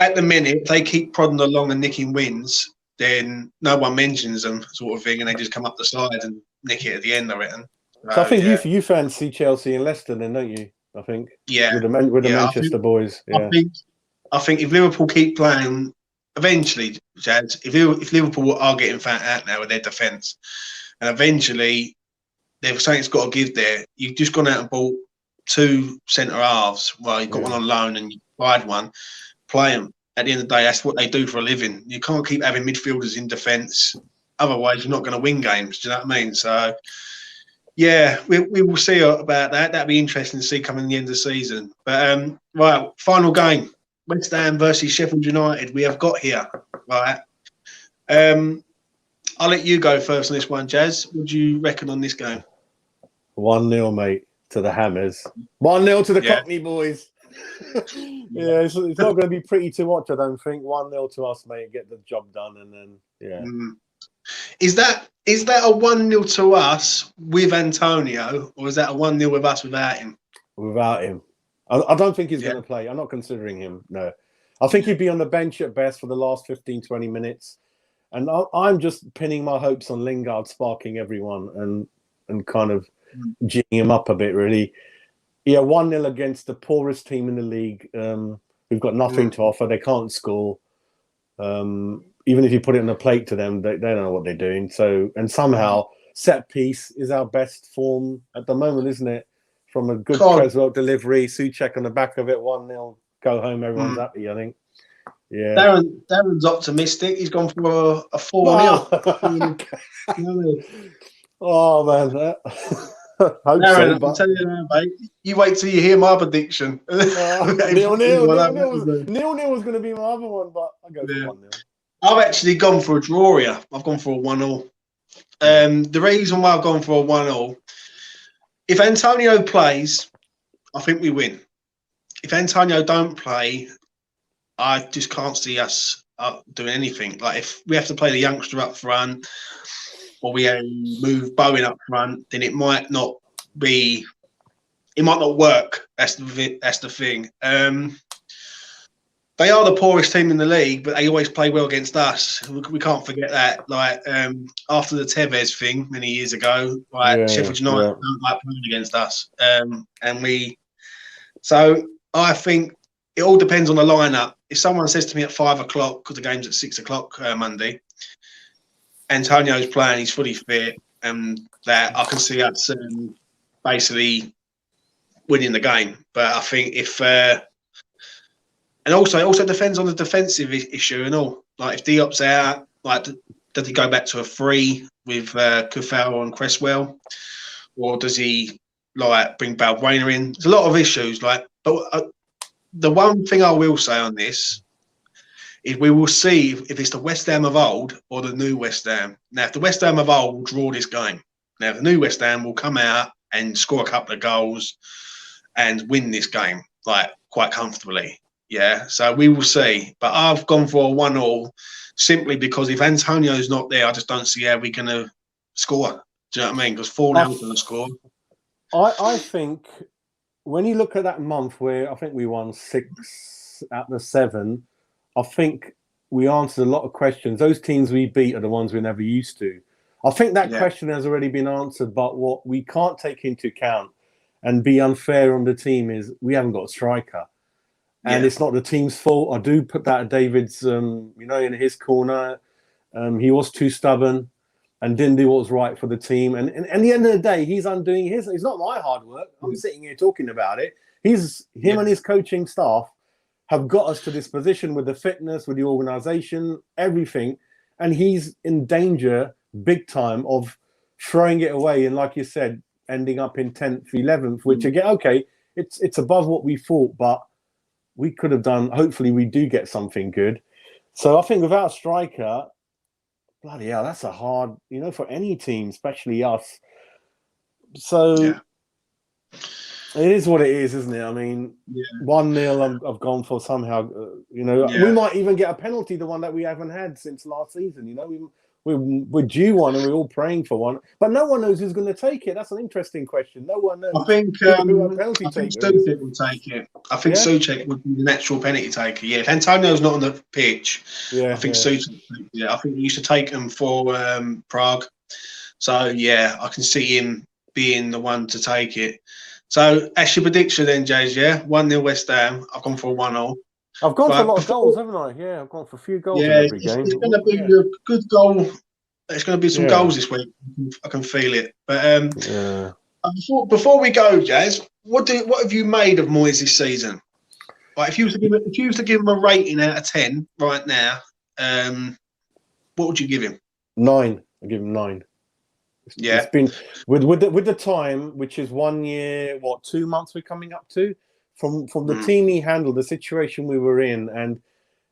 at the minute, if they keep prodding along and nicking wins, then no one mentions them, sort of thing, and they just come up the side and nick it at the end, I reckon. So I think you fancy Chelsea and Leicester, then, don't you? I think. Yeah. With the Manchester boys. Yeah. I think if Liverpool keep playing, eventually, Jazz, if Liverpool are getting fat out now with their defence, and eventually they've something's got to give there. You've just gone out and bought 2 centre halves. Well, you've got one on loan and you buy one. Play them. At the end of the day, that's what they do for a living. You can't keep having midfielders in defence. Otherwise, you're not going to win games. Do you know what I mean? So, yeah, we will see about that. That'd be interesting to see coming the end of the season. But, right, final game. West Ham versus Sheffield United. We have got here. Right. I'll let you go first on this one, Jazz. What do you reckon on this game? 1-0, mate, to the Hammers. 1-0 to the Cockney boys. It's not going to be pretty to watch, I don't think. 1-0 to us, mate. Get the job done, and then Is that a 1-0 to us with Antonio, or is that a 1-0 with us without him? Without him, I don't think he's going to play. I'm not considering him. No, I think he'd be on the bench at best for the last 15-20 minutes. And I'm just pinning my hopes on Lingard sparking everyone and kind of geeing him up a bit, really. Yeah, 1-0 against the poorest team in the league. Who've got nothing to offer. They can't score. Even if you put it on a plate to them, they don't know what they're doing. So, and somehow set piece is our best form at the moment, isn't it? From a good Creswell delivery, Souček on the back of it, 1-0, go home, everyone's happy, I think. Yeah. Darren's optimistic. He's gone for a 4-0. Oh man, hope Darren, so. I'm But telling you now, mate. You wait till you hear my prediction. 0-0 was going to be my other one, but I go for 1-0. I've actually gone for a draw here. I've gone for a 1-0. The reason why I've gone for a 1-0, if Antonio plays, I think we win. If Antonio don't play, I just can't see us doing anything. Like if we have to play the youngster up front, or we move Bowen up front, then it might not work. That's the thing. They are the poorest team in the league, but they always play well against us. We can't forget that. Like after the Tevez thing many years ago, Sheffield United don't like playing against us, So I think it all depends on the lineup. If someone says to me at 5 o'clock, because the game's at 6 o'clock Monday, Antonio's playing, he's fully fit, and that I can see us basically winning the game. But I think if and also it also depends on the defensive issue and all. Like if Diop's out, like does he go back to a 3 with Kufau and Cresswell, or does he like bring Balbuena in? There's a lot of issues. But the one thing I will say on this is we will see if it's the West Ham of old or the new West Ham. Now, if the West Ham of old will draw this game, now the new West Ham will come out and score a couple of goals and win this game like quite comfortably. Yeah, so we will see. But I've gone for a 1-1 simply because if Antonio's not there, I just don't see how we're going to score. Do you know what I mean? Because 4-0 is going to score. I think when you look at that month where I think we won 6 out of the 7, I think we answered a lot of questions. Those teams we beat are the ones we're never used to. I think that question has already been answered, but what we can't take into account and be unfair on the team is we haven't got a striker. And it's not the team's fault. I do put that at David's, in his corner. He was too stubborn and didn't do what was right for the team. And at the end of the day, he's undoing his. It's not my hard work. I'm sitting here talking about it. Him and his coaching staff have got us to this position with the fitness, with the organisation, everything. And he's in danger big time of throwing it away. And like you said, ending up in 10th, 11th, which again, okay, it's above what we thought, but we could have done. Hopefully we do get something good. So I think without a striker, bloody hell, that's a hard, for any team, especially us. So it is what it is, isn't it? I mean, 1-0 I've gone for somehow, we might even get a penalty, the one that we haven't had since last season. We're due one and we're all praying for one, but no one knows who's going to take it. That's an interesting question. No one knows. I think Souček will take it. I think Souček would be the natural penalty taker. Yeah, if Antonio's not on the pitch, I think Souček. Yeah, I think he used to take them for Prague. So I can see him being the one to take it. So that's your prediction then, Jays. 1-0 West Ham. I've gone for a 1-0. I've gone for a lot of goals, haven't I? Yeah, I've gone for a few goals in every game. It's going to be a good goal. There's going to be some goals this week. I can feel it. But before we go, Jazz, what have you made of Moyes this season? Like, if you was to give him a rating out of 10 right now, what would you give him? 9. I give him 9. It's been with the time, which is 1 year, 2 months we're coming up to. From the team he handled, the situation we were in, and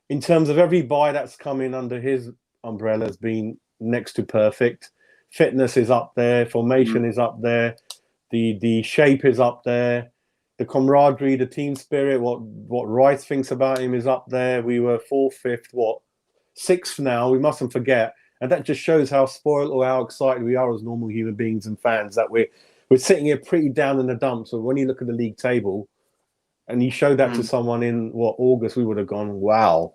in terms of every buy that's come in under his umbrella has been next to perfect. Fitness is up there, formation is up there, the shape is up there, the camaraderie, the team spirit, what Rice thinks about him is up there. We were 4th, 5th, 6th now. We mustn't forget, and that just shows how spoiled or how excited we are as normal human beings and fans that we're sitting here pretty down in the dumps. So when you look at the league table. And you showed that to someone in August, we would have gone, wow.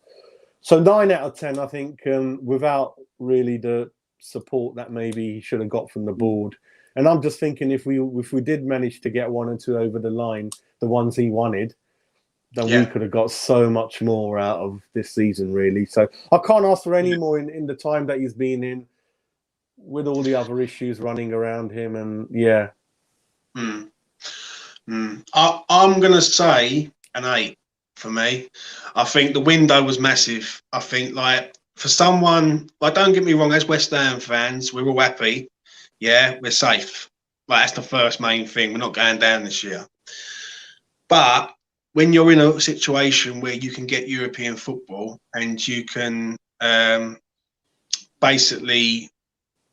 So 9 out of 10, I think, without really the support that maybe he should have got from the board. And I'm just thinking if we did manage to get 1 and 2 over the line, the ones he wanted, then we could have got so much more out of this season, really. So I can't ask for any more in the time that he's been in, with all the other issues running around him. And I'm going to say an 8. for me. I think the window was massive. I think, like, for someone, like, don't get me wrong, as West Ham fans, we're all happy. Yeah, we're safe. Like, that's the first main thing. We're not going down this year. But when you're in a situation where you can get European football and you can basically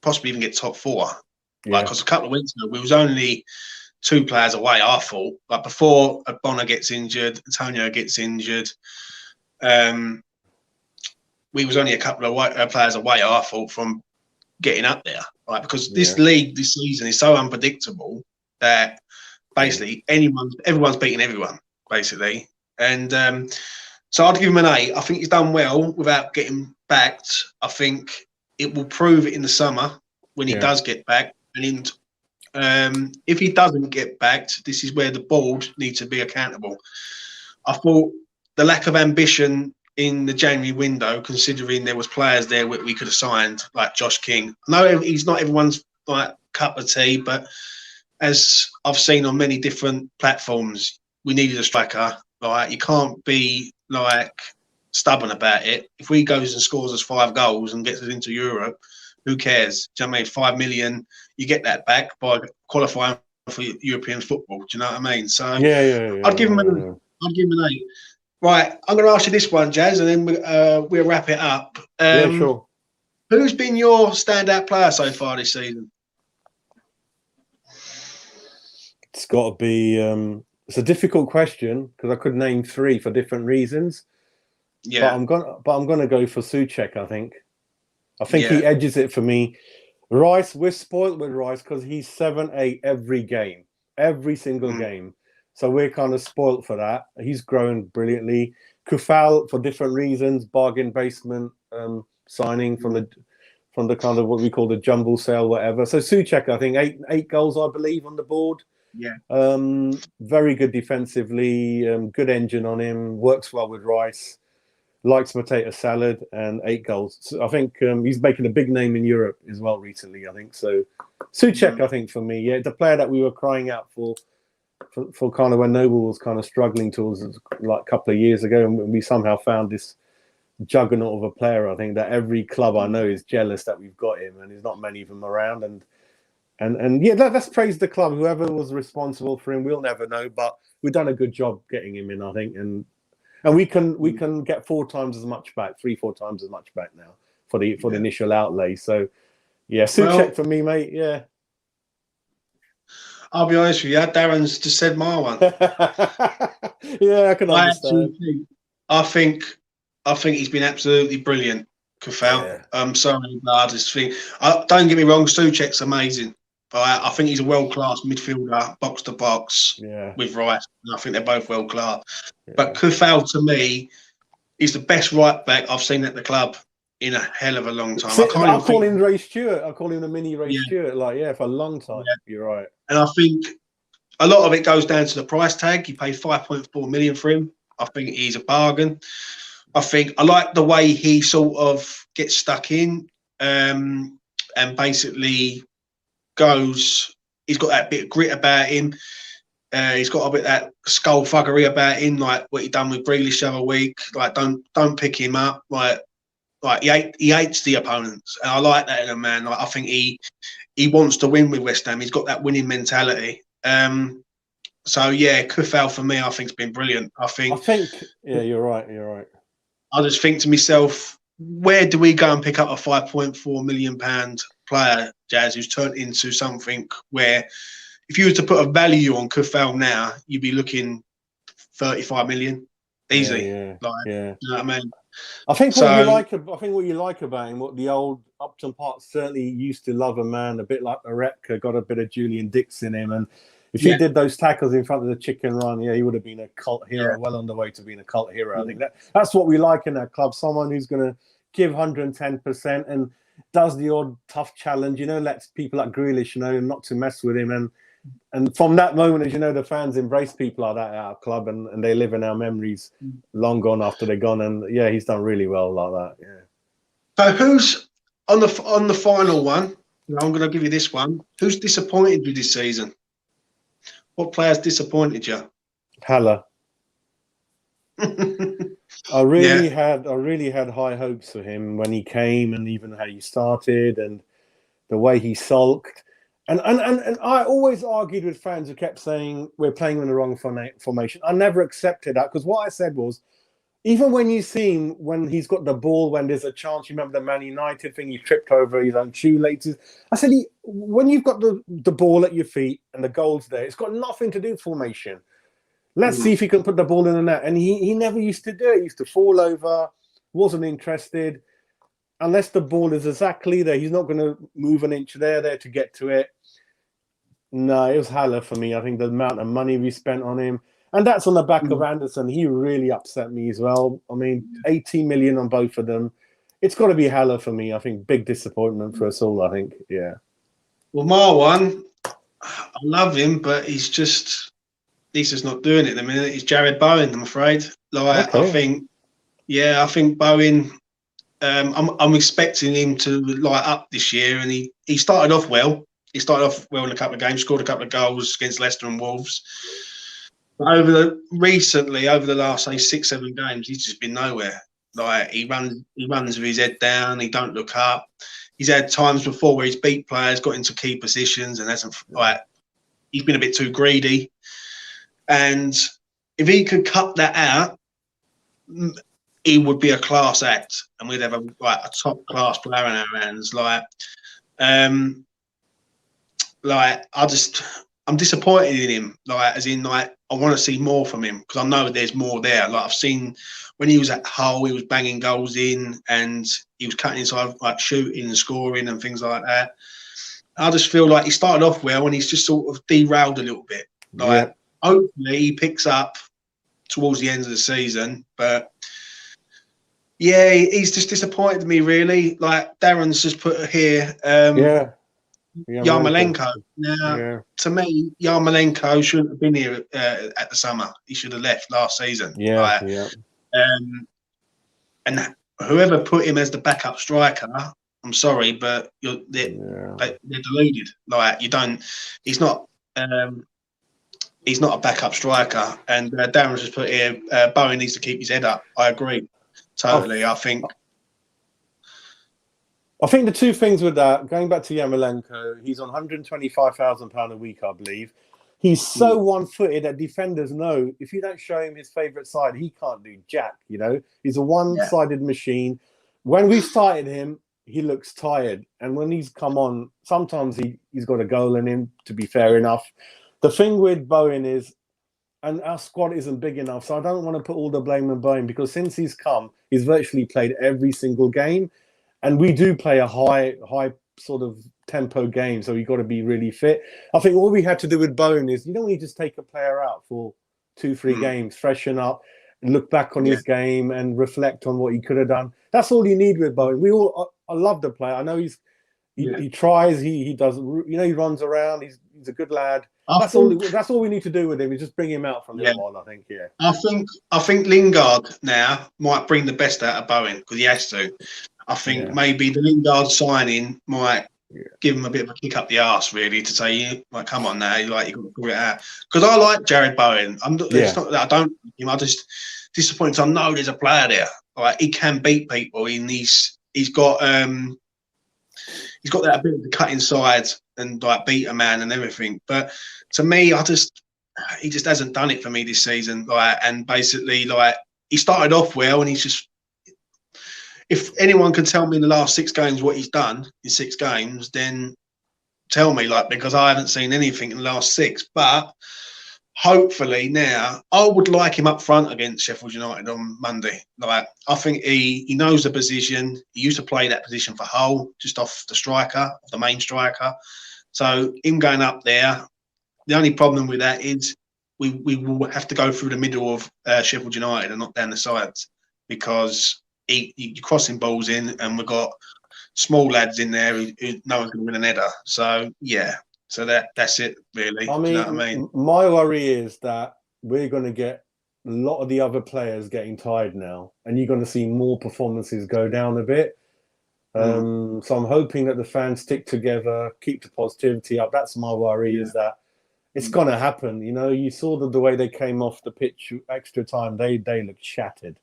possibly even get top four, like, because a couple of weeks ago we was only 2 players away. I thought, like, before Bonner gets injured, Antonio gets injured, we was only a couple of players away. I thought from getting up there, right? Because this league this season is so unpredictable that basically everyone's beating everyone, basically. And so I'd give him an 8. I think he's done well without getting backed. I think it will prove it in the summer when he does get back. And if he doesn't get backed, this is where the board needs to be accountable. I thought the lack of ambition in the January window, considering there was players there we could have signed, like Josh King. I know he's not everyone's like cup of tea, but as I've seen on many different platforms, we needed a striker. Like, you can't be like stubborn about it. If we goes and scores us 5 goals and gets us into Europe, who cares? Do you know what I mean? 5 million, you get that back by qualifying for European football. Do you know what I mean? So I'd give him an 8. Right, I'm going to ask you this one, Jazz, and then we'll wrap it up. Sure. Who's been your standout player so far this season? It's got to be. It's a difficult question because I could name 3 for different reasons. Yeah, but I'm gonna go for Souček. I think he edges it for me. Rice, we're spoiled with Rice because he's 7-8 every game, every single game. So we're kind of spoilt for that. He's grown brilliantly. Kufal, for different reasons, bargain basement signing from the kind of what we call the jumble sale, whatever. So Souček, I think 8 goals, I believe, on the board. Yeah. Very good defensively. Good engine on him. Works well with Rice. Likes potato salad, and 8 goals. So I think he's making a big name in Europe as well recently. I think so. Souček, I think for me, the player that we were crying out for kind of when Noble was kind of struggling towards like a couple of years ago, and we somehow found this juggernaut of a player. I think that every club I know is jealous that we've got him, and there's not many of them around. And let's praise the club. Whoever was responsible for him, we'll never know, but we've done a good job getting him in, I think, and we can get 4 times as much back, 3-4 times as much back now for the initial outlay. So Souček for me, mate. Yeah. I'll be honest with you, Darren's just said my one. I can understand. I think he's been absolutely brilliant, Kufal. Yeah. I'm sorry, but I just think, don't get me wrong, Souček's amazing. But I think he's a world-class midfielder, box to box, with Rice. And I think they're both world-class. Yeah. But Kufal, to me, is the best right-back I've seen at the club in a hell of a long time. I'll call him Ray Stewart. I'll call him the mini Ray Stewart. For a long time. Yeah. You're right. And I think a lot of it goes down to the price tag. You paid 5.4 million for him. I think he's a bargain. I like the way he sort of gets stuck in and basically goes. He's got that bit of grit about him. He's got a bit of that skullfuggery about him, like what he done with Grealish the other week. Like, don't pick him up. Like he hates the opponents, and I like that in a man. Like, I think he wants to win with West Ham. He's got that winning mentality. So Kufal for me, I think, has been brilliant. I think you're right. I just think to myself, where do we go and pick up a £5.4 million player, Jazz, who's turned into something where, if you were to put a value on Kufal now, you'd be looking 35 million easy. You know what I mean? I think what you like about him, what the old Upton Park certainly used to love a man, a bit like Arepka, got a bit of Julian Dix in him, and if he did those tackles in front of the chicken run, he would have been a cult hero, well on the way to being a cult hero. I think that's what we like in that club, someone who's going to give 110% and does the odd tough challenge, lets people like Grealish know not to mess with him. And from that moment, as you know, the fans embrace people like that at our club, and they live in our memories long gone after they're gone. And he's done really well like that. Yeah. So who's on the final one? I'm going to give you this one. Who's disappointed you this season? What players disappointed you? Haller. I Yeah. really had high hopes for him when he came, and even how he started and the way he sulked. And I always argued with fans who kept saying we're playing in the wrong formation. I never accepted that, because what I said was, even when you see him, when he's got the ball, when there's a chance, you remember the Man United thing, he tripped over his own shoelaces. I said, when you've got the ball at your feet and the goal's there, it's got nothing to do with formation. Let's see if he can put the ball in the net. And he never used to do it. He used to fall over, wasn't interested. Unless the ball is exactly there, he's not going to move an inch there to get to it. No, it was Haller for me. I think the amount of money we spent on him, and that's on the back of Anderson. He really upset me as well. I mean, 18 million on both of them. It's got to be Haller for me. I think big disappointment for us all, I think. Yeah. Well, Marwan, I love him, but he's just not doing it at the minute. He's Jared Bowen, I'm afraid. Like, Okay. I think Bowen, I'm expecting him to light up this year, and he started off well. He started off well in a couple of games, scored a couple of goals against Leicester and Wolves. But over the last, say, 6-7 games, he's just been nowhere. Like, he runs with his head down. He don't look up. He's had times before where he's beat players, got into key positions, and hasn't. Like, he's been a bit too greedy. And if he could cut that out, he would be a class act, and we'd have a top class player in our hands. I'm disappointed in him. I want to see more from him, because I know there's more there. Like, I've seen when he was at Hull, he was banging goals in, and he was cutting inside, like shooting and scoring and things like that. I just feel like he started off well, and he's just sort of derailed a little bit. Hopefully he picks up towards the end of the season, but yeah, he's just disappointed me, really. Like, Darren's just put here, Yarmolenko. Now, to me, Yarmolenko shouldn't have been here at the summer. He should have left last season. And whoever put him as the backup striker, I'm sorry, but they're deluded. Like, he's not a backup striker. And Darren's just put here, Bowen needs to keep his head up. I agree. Totally. I think the two things with that, going back to Yarmolenko, he's on £125,000 a week, I believe. He's so one-footed that defenders know if you don't show him his favourite side, he can't do jack, you know. He's a one-sided machine. When we started him, he looks tired. And when he's come on, sometimes he's got a goal in him, to be fair enough. The thing with Bowen is, and our squad isn't big enough, so I don't want to put all the blame on Bowen, because since he's come, he's virtually played every single game. And we do play a high sort of tempo game, so you've got to be really fit. I think all we had to do with Bowen is, you don't need to just take a player out for 2-3 games, freshen up, and look back on his game and reflect on what he could have done. That's all you need with Bowen. I love the player. I know he tries, he does, you know, he runs around. He's a good lad. That's all we need to do with him. Is just bring him out from now on. I think. I think Lingard now might bring the best out of Bowen, because he has to. I think maybe the Lingard signing might give him a bit of a kick up the arse, really, to say, like, come on now, you've got to figure it out. Because I like Jared Bowen. It's not that I don't like him. I just disappointed. I know there's a player there. Like, he can beat people, and he's got that ability to cut inside and like beat a man and everything. But to me, he just hasn't done it for me this season. Like, and basically, like, he started off well, and he's just. If anyone can tell me in the last 6 games what he's done in 6 games, then tell me, like, because I haven't seen anything in the last 6. But hopefully now, I would like him up front against Sheffield United on Monday. Like, I think he knows the position. He used to play that position for Hull, just off the main striker. So him going up there, the only problem with that is we will have to go through the middle of Sheffield United and not down the sides, because you're crossing balls in, and we've got small lads in there who no one's going to win an header. So that's it, really. I mean, you know what I mean? My worry is that we're going to get a lot of the other players getting tired now, and you're going to see more performances go down a bit. So I'm hoping that the fans stick together, keep the positivity up. That's my worry, is that It's gonna happen. You know, you saw the way they came off the pitch extra time. They looked shattered.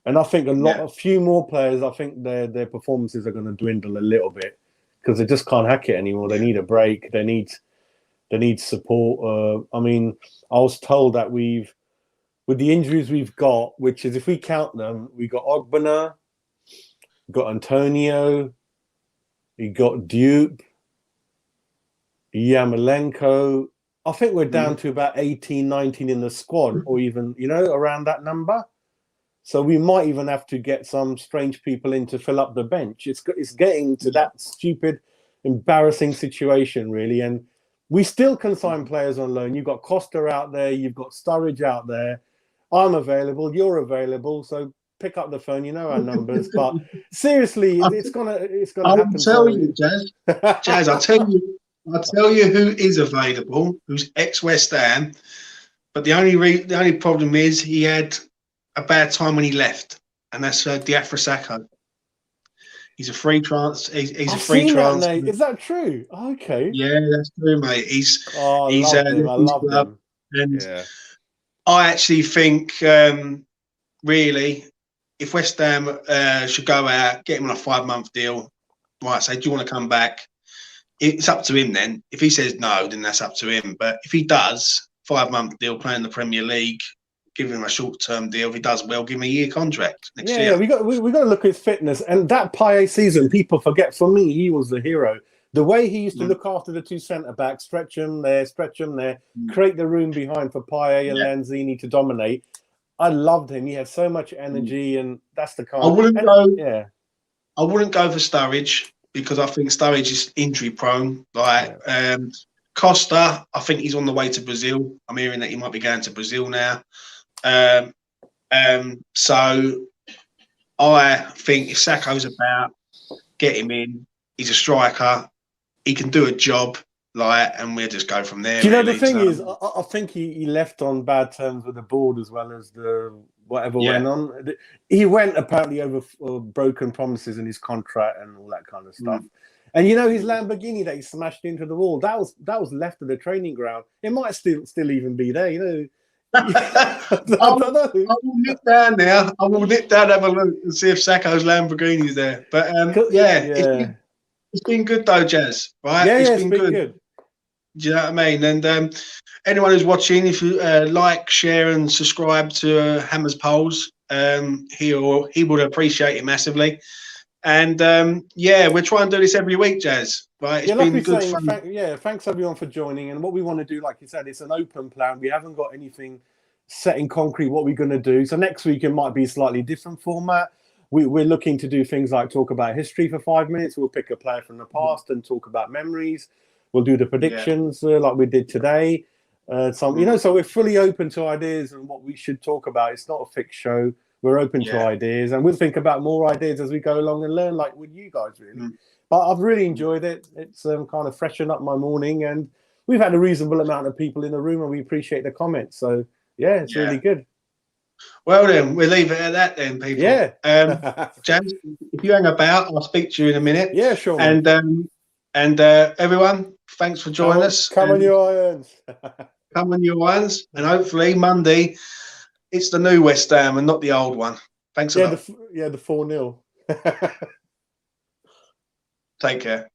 And I think a few more players, I think their performances are going to dwindle a little bit because they just can't hack it anymore. They need a break. They need support. I mean, I was told that with the injuries we've got, which is if we count them, we got Ogbonna, we got Antonio, we got Dupe, Yamalenko. I think we're down to about 18, 19 in the squad, or even, you know, around that number. So we might even have to get some strange people in to fill up the bench. It's getting to that stupid, embarrassing situation, really. And we still can sign players on loan. You've got Costa out there. You've got Sturridge out there. I'm available. You're available. So pick up the phone. You know our numbers. But seriously, it's gonna happen. I'll tell you, Jazz. Jazz, I'll tell you who is available. Who's ex-West Ham. But the only problem is he had a bad time when he left, and that's Diafra Sakho. He's a free transfer. He's a free transfer. Is that true? Okay. Yeah, that's true, mate. He's I love him. And I actually think, really, if West Ham should go out, get him on a 5-month deal, right? Say, do you want to come back? It's up to him then. If he says no, then that's up to him. But if he does, 5-month deal, playing the Premier League, give him a short-term deal. If he does well, give him a year contract next year. Yeah, we got to look at his fitness. And that Payet season, people forget. For me, he was the hero. The way he used to look after the two centre-backs, stretch them there, create the room behind for Payet and Lanzini to dominate. I loved him. He had so much energy, and that's the kind. I wouldn't go for Sturridge because I think Sturridge is injury-prone. Costa, I think he's on the way to Brazil. I'm hearing that he might be going to Brazil now. So I think if Sakho's about, get him in. He's a striker. He can do a job, and we'll just go from there. Do you know, the thing is, I think he left on bad terms with the board as well as the whatever went on. He went apparently over broken promises in his contract and all that kind of stuff. And you know, his Lamborghini that he smashed into the wall, that was left at the training ground. It might still even be there, you know. I don't know. I will nip down now. I will nip down, have a look and see if Sakho's Lamborghini is there. But it's been good though, Jazz. Right? Yeah, it's been good. Do you know what I mean? And anyone who's watching, if you like, share, and subscribe to Hammer's Polls, he would appreciate it massively. And we're trying to do this every week, Jazz. Right? It's been good fun. Thanks everyone for joining. And what we want to do, like you said, it's an open plan. We haven't got anything set in concrete what we're going to do. So next week it might be a slightly different format. We're looking to do things like talk about history for 5 minutes. We'll pick a player from the past and talk about memories. We'll do the predictions like we did today. So we're fully open to ideas and what we should talk about. It's not a fixed show. We're open to ideas, and we'll think about more ideas as we go along and learn, like with you guys, really. But I've really enjoyed it. It's kind of freshened up my morning, and we've had a reasonable amount of people in the room, and we appreciate the comments. So, it's really good. Well, then, we'll leave it at that then, people. Yeah. James, if you hang about, I'll speak to you in a minute. Yeah, sure. And everyone, thanks for joining us. Come on, your irons. Come on, your irons. And hopefully Monday, it's the new West Ham and not the old one. Thanks a lot. The 4-0. Take care.